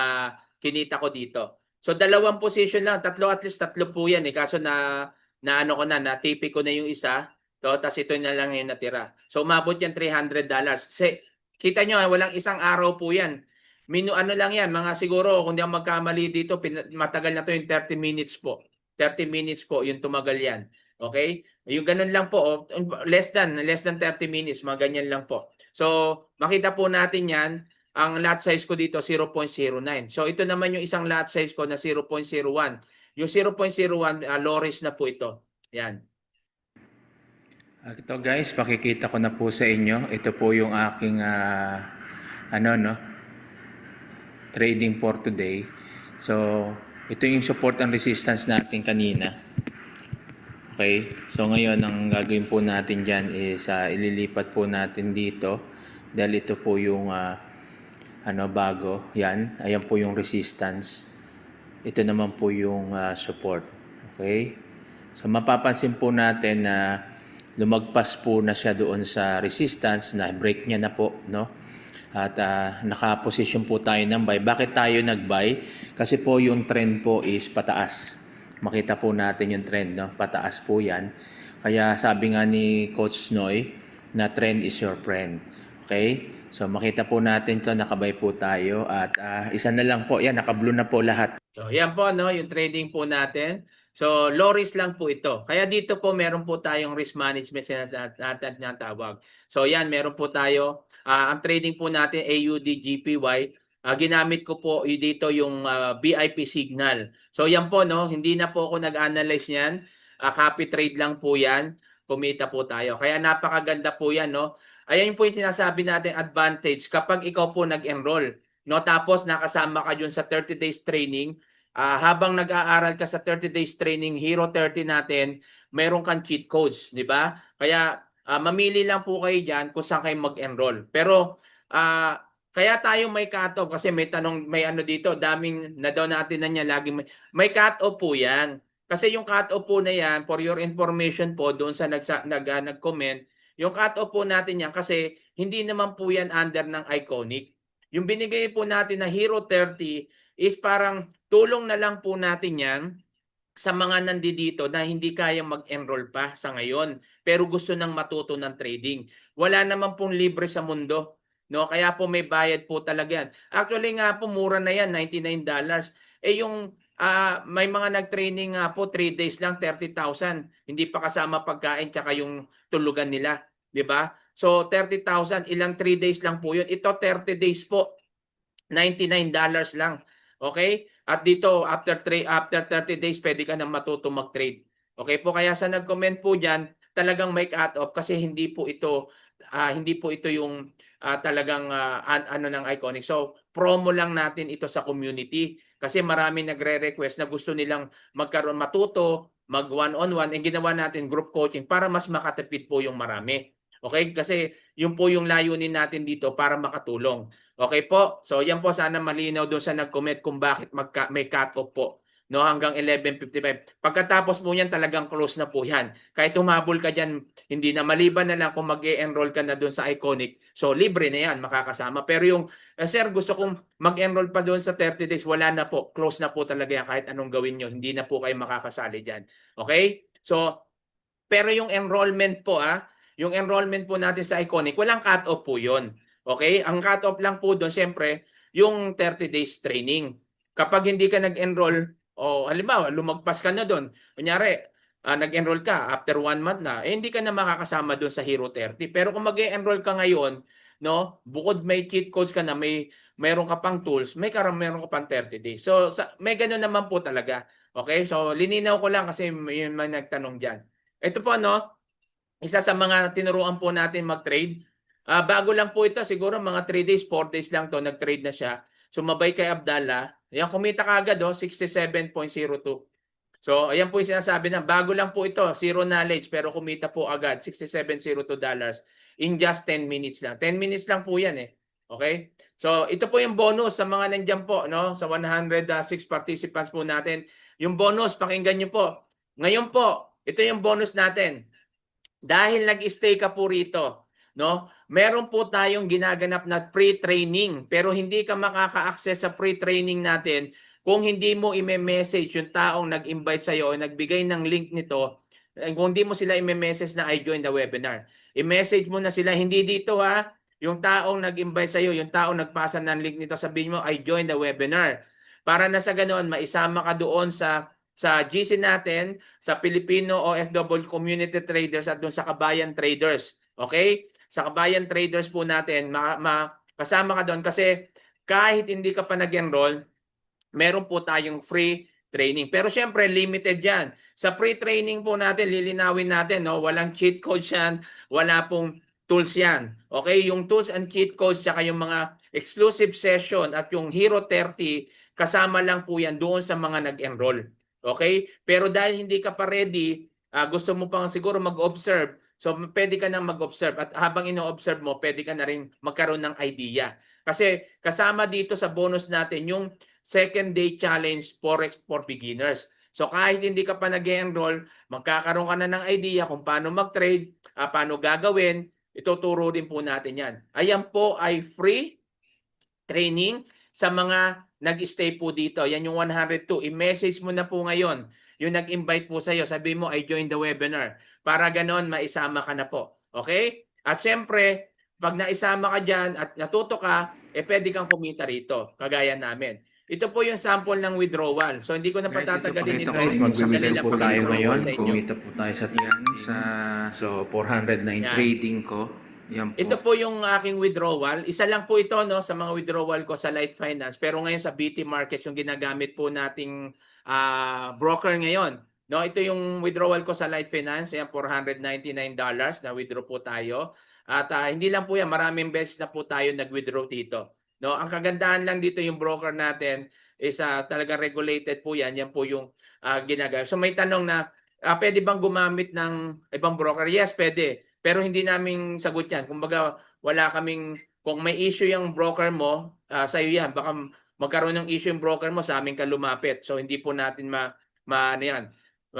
kinita ko dito. So, dalawang position lang. At least tatlo po yan. Kaso ano ko na TP ko na yung isa. So, tas ito na lang yung natira. So, umabot yan $300. Kita nyo, walang isang araw po yan. Ano lang yan, mga siguro, kung di ako magkamali dito, matagal na to yung 30 minutes po. 30 minutes po yung tumagal yan. Okay? Yung ganun lang po, less than 30 minutes, mga ganyan lang po. So, makita po natin yan, ang lot size ko dito 0.09. So, ito naman yung isang lot size ko na 0.01. Yung 0.01, low risk na po ito. Yan. ito guys, pakikita ko na po sa inyo. Ito po yung aking trading for today. So, ito yung support and resistance natin kanina. Okay? So, ngayon, ang gagawin po natin dyan is ililipat po natin dito. Dahil ito po yung bago. Yan. Ayan po yung resistance. Ito naman po yung support. Okay? So, mapapansin po natin na lumagpas po na siya doon sa resistance, na break niya na po, no? At naka-position po tayo ng buy. Bakit tayo nag-buy? Kasi po yung trend po is pataas. Makita po natin yung trend, no? Pataas po yan. Kaya sabi nga ni Coach Noy na trend is your friend. Okay? So makita po natin ito, nakabay po tayo. At isa na lang po, yan, naka-blue na po lahat. So, yan po, no, yung trading po natin. So, low risk lang po ito. Kaya dito po, meron po tayong risk management na tawag. So, yan, meron po tayo. Ang trading po natin, AUD, GPY. Ginamit ko po dito yung BIP signal. So, yan po, no, hindi na po ako nag-analyze niyan. Copy trade lang po yan. Kumita po tayo. Kaya napakaganda po yan, no. Ayan po yung sinasabi natin advantage kapag ikaw po nag-enroll. No, tapos nakasama ka dun sa 30 days training. Habang nag-aaral ka sa 30 days training, Hero 30 natin, meron kang cheat codes, di ba? Kaya mamili lang po kayo diyan kung saan kayo mag-enroll. Pero kaya tayo may cut-off kasi may tanong, may ano dito, daming na daw natin na niya, laging may cut-off po yan. Kasi yung cut-off po na yan, for your information po, doon sa nag-comment, yung cut-off po natin yan kasi hindi naman po yan under ng Iconic. Yung binigay po natin na Hero 30 is parang tulong na lang po natin yan sa mga nandito na hindi kayang mag-enroll pa sa ngayon pero gusto nang matuto ng trading. Wala naman pong libre sa mundo. No? Kaya po may bayad po talaga yan. Actually nga po mura na yan, $99. Yung may mga nag-training nga po 3 days lang 30,000. Hindi pa kasama pagkain tsaka yung tulugan nila. 'Di ba? So 30,000 ilang 3 days lang po 'yun. Ito 30 days po. $99 lang. Okay? At dito after 30 days pwede ka na matuto mag-trade. Okay po, kaya sa nag-comment po diyan, talagang may cut-off kasi hindi po ito yung talagang ano ng Iconic. So promo lang natin ito sa community kasi marami nagre-request na gusto nilang magkaroon matuto, mag one-on-one, ginawa natin group coaching para mas makatipid po yung marami. Okay? Kasi yun po yung layunin natin dito para makatulong. Okay po? So yan po, sana malinaw doon sa nag-comment kung bakit may cut-off po. No, hanggang 11:55. Pagkatapos po yan, talagang close na po yan. Kahit humabol ka dyan, hindi na, maliban na lang kung mag-e-enroll ka na doon sa Iconic. So libre na yan, makakasama. Pero yung, sir, gusto kong mag-enroll pa doon sa 30 days, wala na po. Close na po talaga yan. Kahit anong gawin nyo, hindi na po kayo makakasali dyan. Okay? So, pero yung enrollment po, yung enrollment po natin sa Iconic, walang cut-off po yun. Okay? Ang cut-off lang po doon, syempre, yung 30 days training. Kapag hindi ka nag-enroll, o halimbawa, lumagpas ka na doon, kunyari, nag-enroll ka after 1 month na, hindi ka na makakasama doon sa Hero 30. Pero kung mag-enroll ka ngayon, no, bukod may cheat codes ka na, mayroon ka pang tools, meron ka pang 30 days. So, may ganoon naman po talaga. Okay? So, lininaw ko lang kasi may nagtanong dyan. Ito po, no, isa sa mga tinuruan po natin mag-trade. Bago lang po ito, siguro mga 3 days, 4 days lang to nag-trade na siya. Sumabay kay Abdallah. Yan, kumita ka agad, 67.02. So, ayan po yung sinasabi na bago lang po ito, zero knowledge, pero kumita po agad, $67.02 in just 10 minutes lang. 10 minutes lang po yan Okay? So ito po yung bonus sa mga nandiyan po, no? Sa 106 participants po natin. Yung bonus, pakinggan niyo po. Ngayon po, ito yung bonus natin. Dahil nag-stay ka po rito, no? Meron po tayong ginaganap na pre-training, pero hindi ka makaka-access sa pre-training natin kung hindi mo i-message yung taong nag-invite sa iyo o nagbigay ng link nito. Kung hindi mo sila i-message na I join the webinar. I-message mo na sila, hindi dito ha. Yung taong nag-invite sa iyo, yung taong nagpasa ng link nito, sabihin mo I join the webinar. Para na sa ganoon, maisama ka doon sa GC natin, sa Filipino OFW Community Traders at doon sa Kabayan Traders. Okay? Sa Kabayan Traders po natin, kasama ka doon kasi kahit hindi ka pa nag-enroll, meron po tayong free training. Pero syempre, limited yan. Sa free training po natin, lilinawin natin, no? Walang cheat codes yan, wala pong tools yan. Okay? Yung tools and cheat codes, tsaka yung mga exclusive session at yung Hero 30, kasama lang po yan doon sa mga nag-enroll. Okay? Pero dahil hindi ka pa ready, gusto mo pang siguro mag-observe, so pwede ka nang mag-observe at habang ino-observe mo, pwede ka na rin magkaroon ng idea. Kasi kasama dito sa bonus natin yung second day challenge Forex for beginners. So kahit hindi ka pa nag-enroll, magkakaroon ka na ng idea kung paano mag-trade, paano gagawin, ituturo din po natin yan. Ayan po ay free training sa mga nag-stay po dito. Yan yung 102. I-message mo na po ngayon yung nag-invite po sa iyo. Sabi mo, I joined the webinar. Para ganon, maisama ka na po. Okay? At syempre, pag naisama ka dyan at natuto ka, pwede kang kumita rito. Kagaya namin. Ito po yung sample ng withdrawal. So, hindi ko na patatagalin ito. Guys, Sandali mag-withdraw lang po po tayo yung ngayon. sa inyo. Kumita po tayo sa yan. So, 400 na yung Yan. trading ko. Yan po. Ito po yung aking withdrawal. Isa lang po ito no sa mga withdrawal ko sa Light Finance. Pero ngayon sa BT Markets yung ginagamit po nating broker ngayon. No, ito yung withdrawal ko sa Light Finance, yan $499 na withdraw po tayo. At hindi lang po yan, maraming beses na po tayo nag-withdraw dito. No, ang kagandahan lang dito yung broker natin is talaga regulated po yan. Yan po yung ginagamit. So may tanong na pwede bang gumamit ng ibang broker? Yes, pwede. Pero hindi namin sagot yan. Kumbaga, wala kaming, kung may issue yung broker mo, sa iyo yan. Baka magkaroon ng issue yung broker mo, sa amin ka lumapit. So, hindi po natin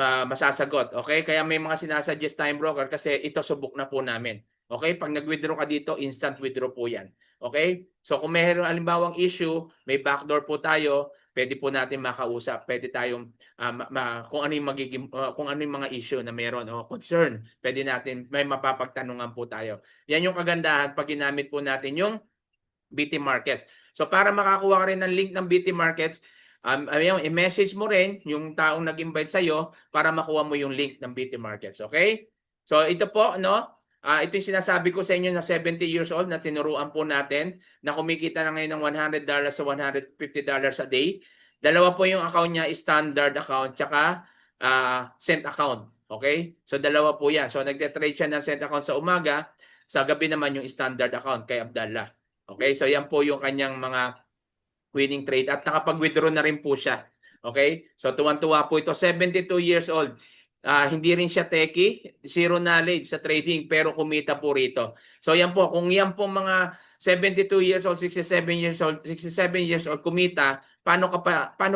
masasagot. Okay? Kaya may mga sinasuggest tayong broker kasi ito subok na po namin. Okay? Pag nag-withdraw ka dito, instant withdraw po yan. Okay? So, kung mayroon alimbawang issue, may backdoor po tayo, pwede po natin makausap. Pwede tayong kung ano yung magiging kung ano yung mga issue na meron o concern, pwede natin may mapapagtanungan po tayo. Yan yung kagandahan pag ginamit po natin yung BT Markets. So para makakuha ka rin ng link ng BT Markets, i-message mo rin yung taong nag-invite sa iyo para makuha mo yung link ng BT Markets, okay? So ito po no, ito yung sinasabi ko sa inyo na 70 years old na tinuruan po natin na kumikita na ngayon ng $100 sa $150 a day. Dalawa po yung account niya, standard account tsaka cent account. Okay? So dalawa po yan. So nagte-trade siya ng cent account sa umaga, sa gabi naman yung standard account kay Abdallah. Okay? So yan po yung kanyang mga winning trade at nakapag-withdraw na rin po siya. Okay? So tuwan-tuwa po ito. 72 years old. Hindi rin siya techie, zero knowledge sa trading pero kumita po rito. So yan po, kung yan po mga 72 years old, 67 years old kumita, paano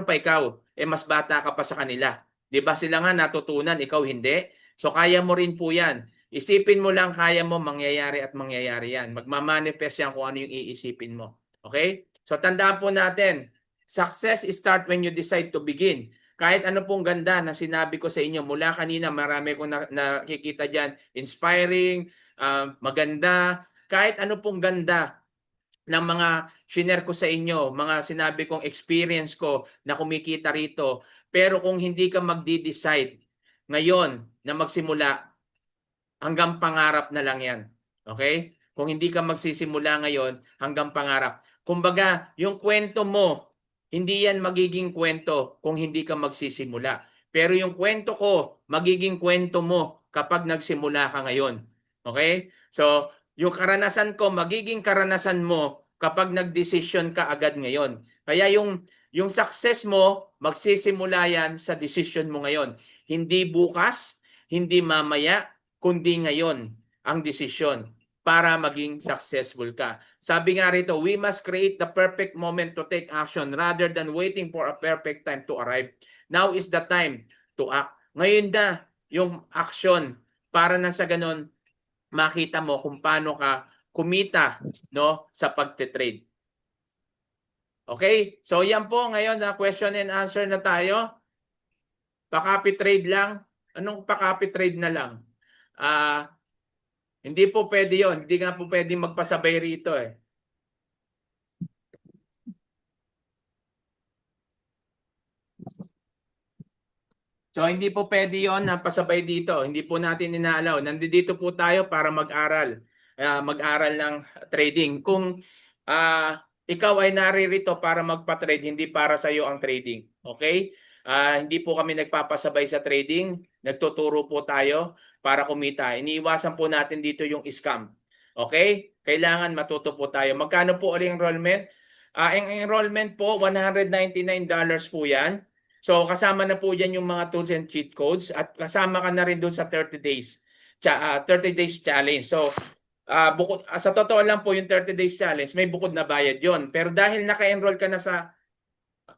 pa ikaw? Mas bata ka pa sa kanila. 'Di ba sila nga natutunan, ikaw hindi? So kaya mo rin po 'yan. Isipin mo lang, kaya mo, mangyayari at mangyayari 'yan. Magmamanifest yan kung ano yung iisipin mo. Okay? So tandaan po natin, success start when you decide to begin. Kahit ano pong ganda na sinabi ko sa inyo, mula kanina marami kong nakikita dyan, inspiring, maganda, kahit ano pong ganda ng mga share ko sa inyo, mga sinabi kong experience ko na kumikita rito. Pero kung hindi ka magdi-decide ngayon na magsimula, hanggang pangarap na lang yan. Okay? Kung hindi ka magsisimula ngayon, hanggang pangarap. Kumbaga, yung kwento mo, hindi yan magiging kwento kung hindi ka magsisimula. Pero yung kwento ko, magiging kwento mo kapag nagsimula ka ngayon. Okay? So, yung karanasan ko, magiging karanasan mo kapag nagdesisyon ka agad ngayon. Kaya yung success mo, magsisimula yan sa decision mo ngayon. Hindi bukas, hindi mamaya, kundi ngayon ang desisyon. para maging successful ka. Sabi nga rito, we must create the perfect moment to take action rather than waiting for a perfect time to arrive. Now is the time to act. Ngayon na yung action para na sa ganun makita mo kung paano ka kumita, no, sa pagte-trade. Okay? So yan po ngayon na question and answer na tayo. Pa-copy trade lang. Anong pa-copy trade na lang? Hindi po pwede yon. Hindi nga po pwede magpasabay rito eh. So hindi po pwede yon na pasabay dito. Hindi po natin inaalaw. Nandito po tayo para mag-aral. Mag-aral ng trading. Kung ikaw ay naririto para magpa-trade, hindi para sa iyo ang trading. Okay? Hindi po kami nagpapasabay sa trading. Nagtuturo po tayo para kumita. Iniiwasan po natin dito yung scam. Okay? Kailangan matuto po tayo. Magkano po ulit enrollment? Ang enrollment po, $199 po yan. So kasama na po dyan yung mga tools and cheat codes at kasama ka na rin doon sa 30 days 30 days challenge. So bukod sa totoo lang po yung 30 days challenge, may bukod na bayad yon. Pero dahil naka-enroll ka na sa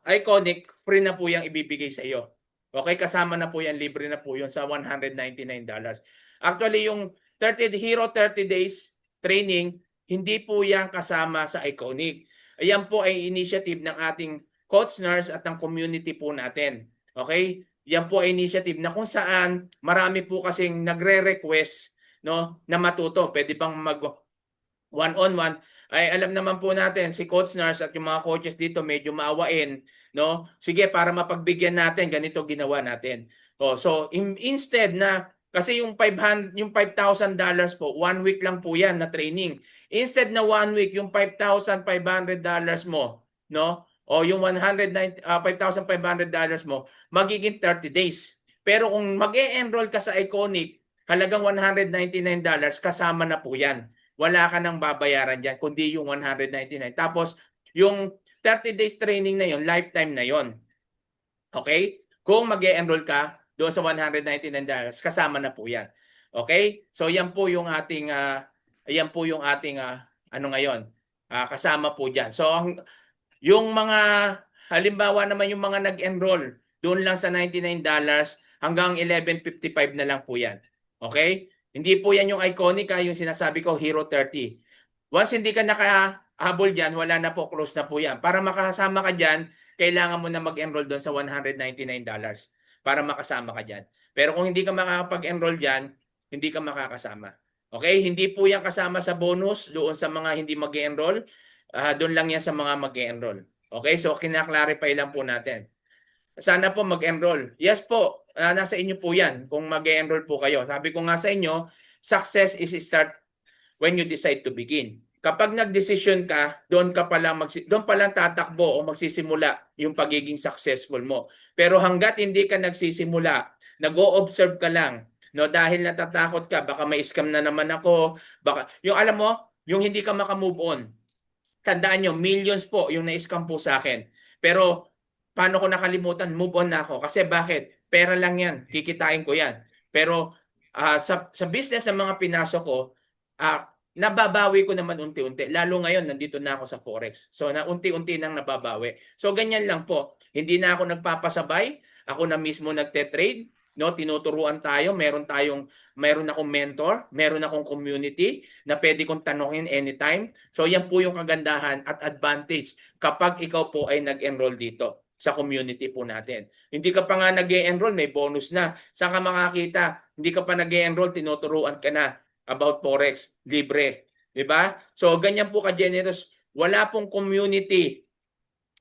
Iconic, free na po yung ibibigay sa iyo. Okay, kasama na po yan, libre na po yun sa $199. Actually, yung Hero 30 days training, hindi po yan kasama sa Iconic. Ayan po ay initiative ng ating coach nurse at ng community po natin. Okay? Yan po ay initiative na kung saan marami po kasing nagre-request, no, na matuto. Pwede bang mag one-on-one? Ay alam naman po natin si coach nurse at yung mga coaches dito medyo maawain, no? Sige, para mapagbigyan natin, ganito ginawa natin. So instead na kasi yung $5,000 po, 1 week lang po yan na training. Instead na 1 week, yung $5,500 mo, no? O yung $5,500 mo, magiging 30 days. Pero kung mag-e-enroll ka sa Iconic, halagang $199, kasama na po yan. Wala ka nang babayaran dyan, kundi yung $199. Tapos, yung 30 days training na yon, lifetime na yon. Okay? Kung mag-e-enroll ka doon sa $199, kasama na po yan. Okay? So, yan po yung ating, ano ngayon, kasama po dyan. So, yung mga, halimbawa naman yung mga nag-enroll, doon lang sa $99 hanggang $11.55 na lang po yan. Okay? Hindi po yan yung Iconic, yung sinasabi ko, Hero 30. Once hindi ka nakahabol dyan, wala na po, close na po yan. Para makasama ka dyan, kailangan mo na mag-enroll doon sa $199 para makasama ka dyan. Pero kung hindi ka makakapag-enroll dyan, hindi ka makakasama. Okay? Hindi po yan kasama sa bonus doon sa mga hindi mag-enroll. Doon lang yan sa mga mag-enroll. Okay? So, kinaklarify lang po natin. Sana po mag-enroll. Yes po, nasa inyo po yan kung mag-enroll po kayo. Sabi ko nga sa inyo, success is start when you decide to begin. Kapag nag-decision ka, doon pa lang tatakbo o magsisimula yung pagiging successful mo. Pero hanggat hindi ka nagsisimula, nag-o-observe ka lang, no, dahil natatakot ka, baka may scam na naman ako, baka yung alam mo, yung hindi ka maka-move on. Tandaan nyo, millions po yung na-scam po sa akin. Pero paano ko nakalimutan? Move on na ako. Kasi bakit? Pera lang yan. Kikitain ko yan. Pero sa business ng mga pinasok ko, nababawi ko naman unti-unti. Lalo ngayon, nandito na ako sa Forex. So, unti-unti nang nababawi. So, ganyan lang po. Hindi na ako nagpapasabay. Ako na mismo nagte-trade. No, tinuturuan tayo, meron akong mentor, meron akong community na pwede kong tanungin anytime. So yan po yung kagandahan at advantage kapag ikaw po ay nag-enroll dito sa community po natin. Hindi ka pa nga nag-e-enroll, may bonus na. Saan ka makakita? Hindi ka pa nag-e-enroll, tinuturuan ka na about Forex, libre. Diba? So ganyan po ka-generous. Wala pong community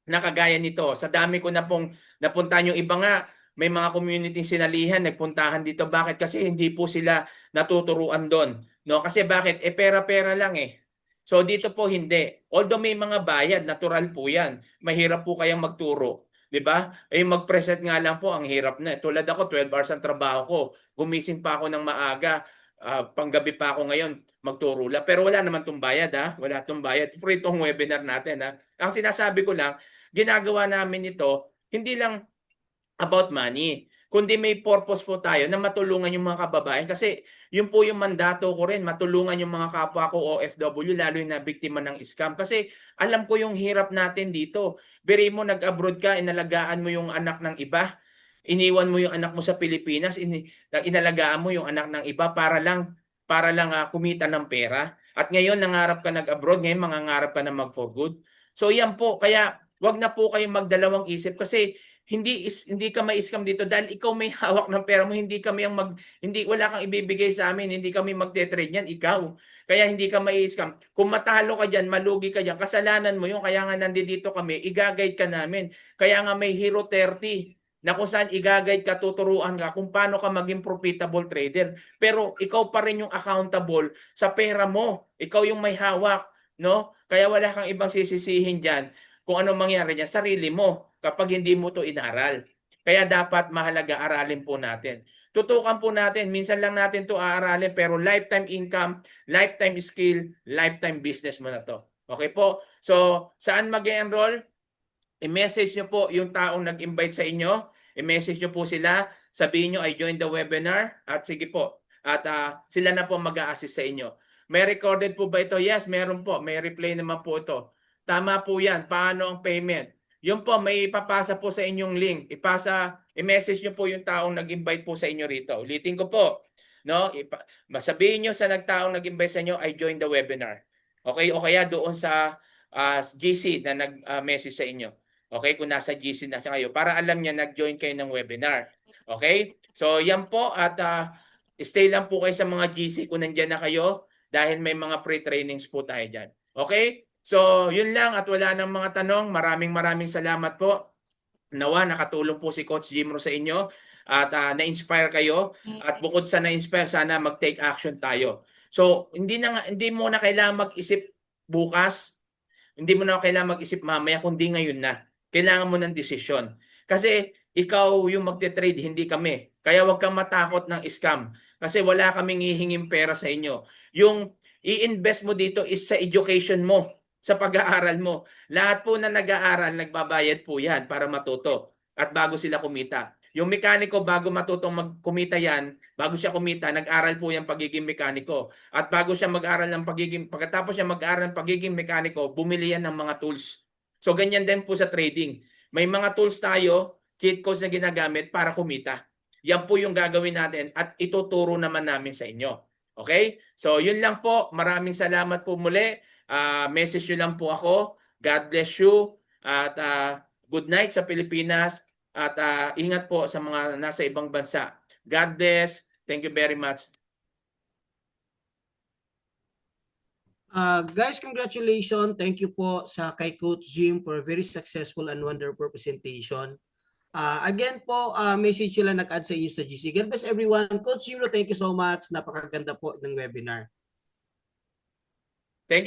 na kagaya nito. Sa dami ko na pong napuntahan, yung iba nga, may mga community sinalihan, nagpuntahan dito. Bakit? Kasi hindi po sila natuturuan doon. No? Kasi bakit? Pera-pera lang eh. So dito po hindi. Although may mga bayad, natural po yan. Mahirap po kayang magturo. 'Di ba? Mag-preset nga lang po, ang hirap na. Tulad ako, 12 hours ang trabaho ko. Gumising pa ako ng maaga. Panggabi pa ako ngayon, magturo lang. Pero wala naman tong bayad ha. Wala tong bayad. Free itong webinar natin ha. Ang sinasabi ko lang, ginagawa namin ito, hindi lang about money. kundi may purpose po tayo na matulungan yung mga kababayan. Kasi yun po yung mandato ko rin, matulungan yung mga kapwa ko OFW, lalo yung na biktima ng scam. Kasi alam ko yung hirap natin dito. Biri mo, nag-abroad ka, inalagaan mo yung anak ng iba. Iniwan mo yung anak mo sa Pilipinas, inalagaan mo yung anak ng iba para lang kumita ng pera. At ngayon nangarap ka nag-abroad, ngayon mangangarap ka na mag-for good. So yan po, kaya wag na po kayong magdalawang isip kasi hindi ka mai-scam dito dahil ikaw may hawak ng pera mo, hindi wala kang ibibigay sa amin, hindi kami magte-trade niyan, ikaw. Kaya hindi ka mai-scam. Kung matalo ka diyan, malugi ka diyan, kasalanan mo 'yun, kaya nga nandito kami, i-guide ka namin. Kaya nga may Hero 30 na kung saan i-guide ka, tuturuan ka kung paano ka maging profitable trader. Pero ikaw pa rin yung accountable sa pera mo. Ikaw yung may hawak, no? Kaya wala kang ibang sisisihin diyan kung ano mangyari diyan, sarili mo kapag hindi mo to inaral. Kaya dapat mahalaga aralin po natin. Tutukan po natin, minsan lang natin to aaralin pero lifetime income, lifetime skill, lifetime business mo na to. Okay po? So, saan mag-enroll? I-message nyo po yung taong nag-invite sa inyo. I-message nyo po sila. Sabihin nyo, I joined the webinar. At sige po. At sila na po mag-a-assist sa inyo. May recorded po ba ito? Yes, meron po. May replay naman po ito. Tama po yan. Paano ang payment? Yun po, may ipapasa po sa inyong link. I-message nyo po yung taong nag-invite po sa inyo rito. Ulitin ko po. No? Sabihin nyo sa taong nag-invite sa inyo, I joined the webinar. Okay? O kaya doon sa GC na nag-message sa inyo. Okay, kung nasa GC na kayo, para alam niya nag-join kayo ng webinar. Okay? So, yan po at stay lang po kayo sa mga GC kung nandiyan na kayo dahil may mga pre-trainings po tayo dyan. Okay? So, yun lang at wala nang mga tanong. Maraming salamat po. Nawa, nakatulong po si Coach Jimro sa inyo at na-inspire kayo. At bukod sa na-inspire, sana mag-take action tayo. So, hindi mo na kailangan mag-isip bukas. Hindi mo na kailangan mag-isip mamaya kundi ngayon na. Kailangan mo ng desisyon. Kasi ikaw yung magte-trade, hindi kami. Kaya huwag kang matakot ng scam. Kasi wala kaming hihinging pera sa inyo. Yung i-invest mo dito is sa education mo, sa pag-aaral mo. Lahat po na nag-aaral, nagbabayad po yan para matuto. At bago sila kumita. Yung mekaniko, bago matutong magkumita yan, bago siya kumita, nag-aral po yan pagiging mekaniko. At bago siya mag-aral pagkatapos siya mag-aral ng pagiging mekaniko, bumili yan ng mga tools. So, ganyan din po sa trading. May mga tools tayo, cheat codes na ginagamit para kumita. Yan po yung gagawin natin at ituturo naman namin sa inyo. Okay? So, yun lang po. Maraming salamat po muli. Message nyo lang po ako. God bless you. At good night sa Pilipinas. At ingat po sa mga nasa ibang bansa. God bless. Thank you very much. Guys, congratulations. Thank you po sa kay Coach Jim for a very successful and wonderful presentation. Again po, message sila nag-add sa inyo sa GC. God bless everyone. Coach Jim, thank you so much. Napakaganda po ng webinar.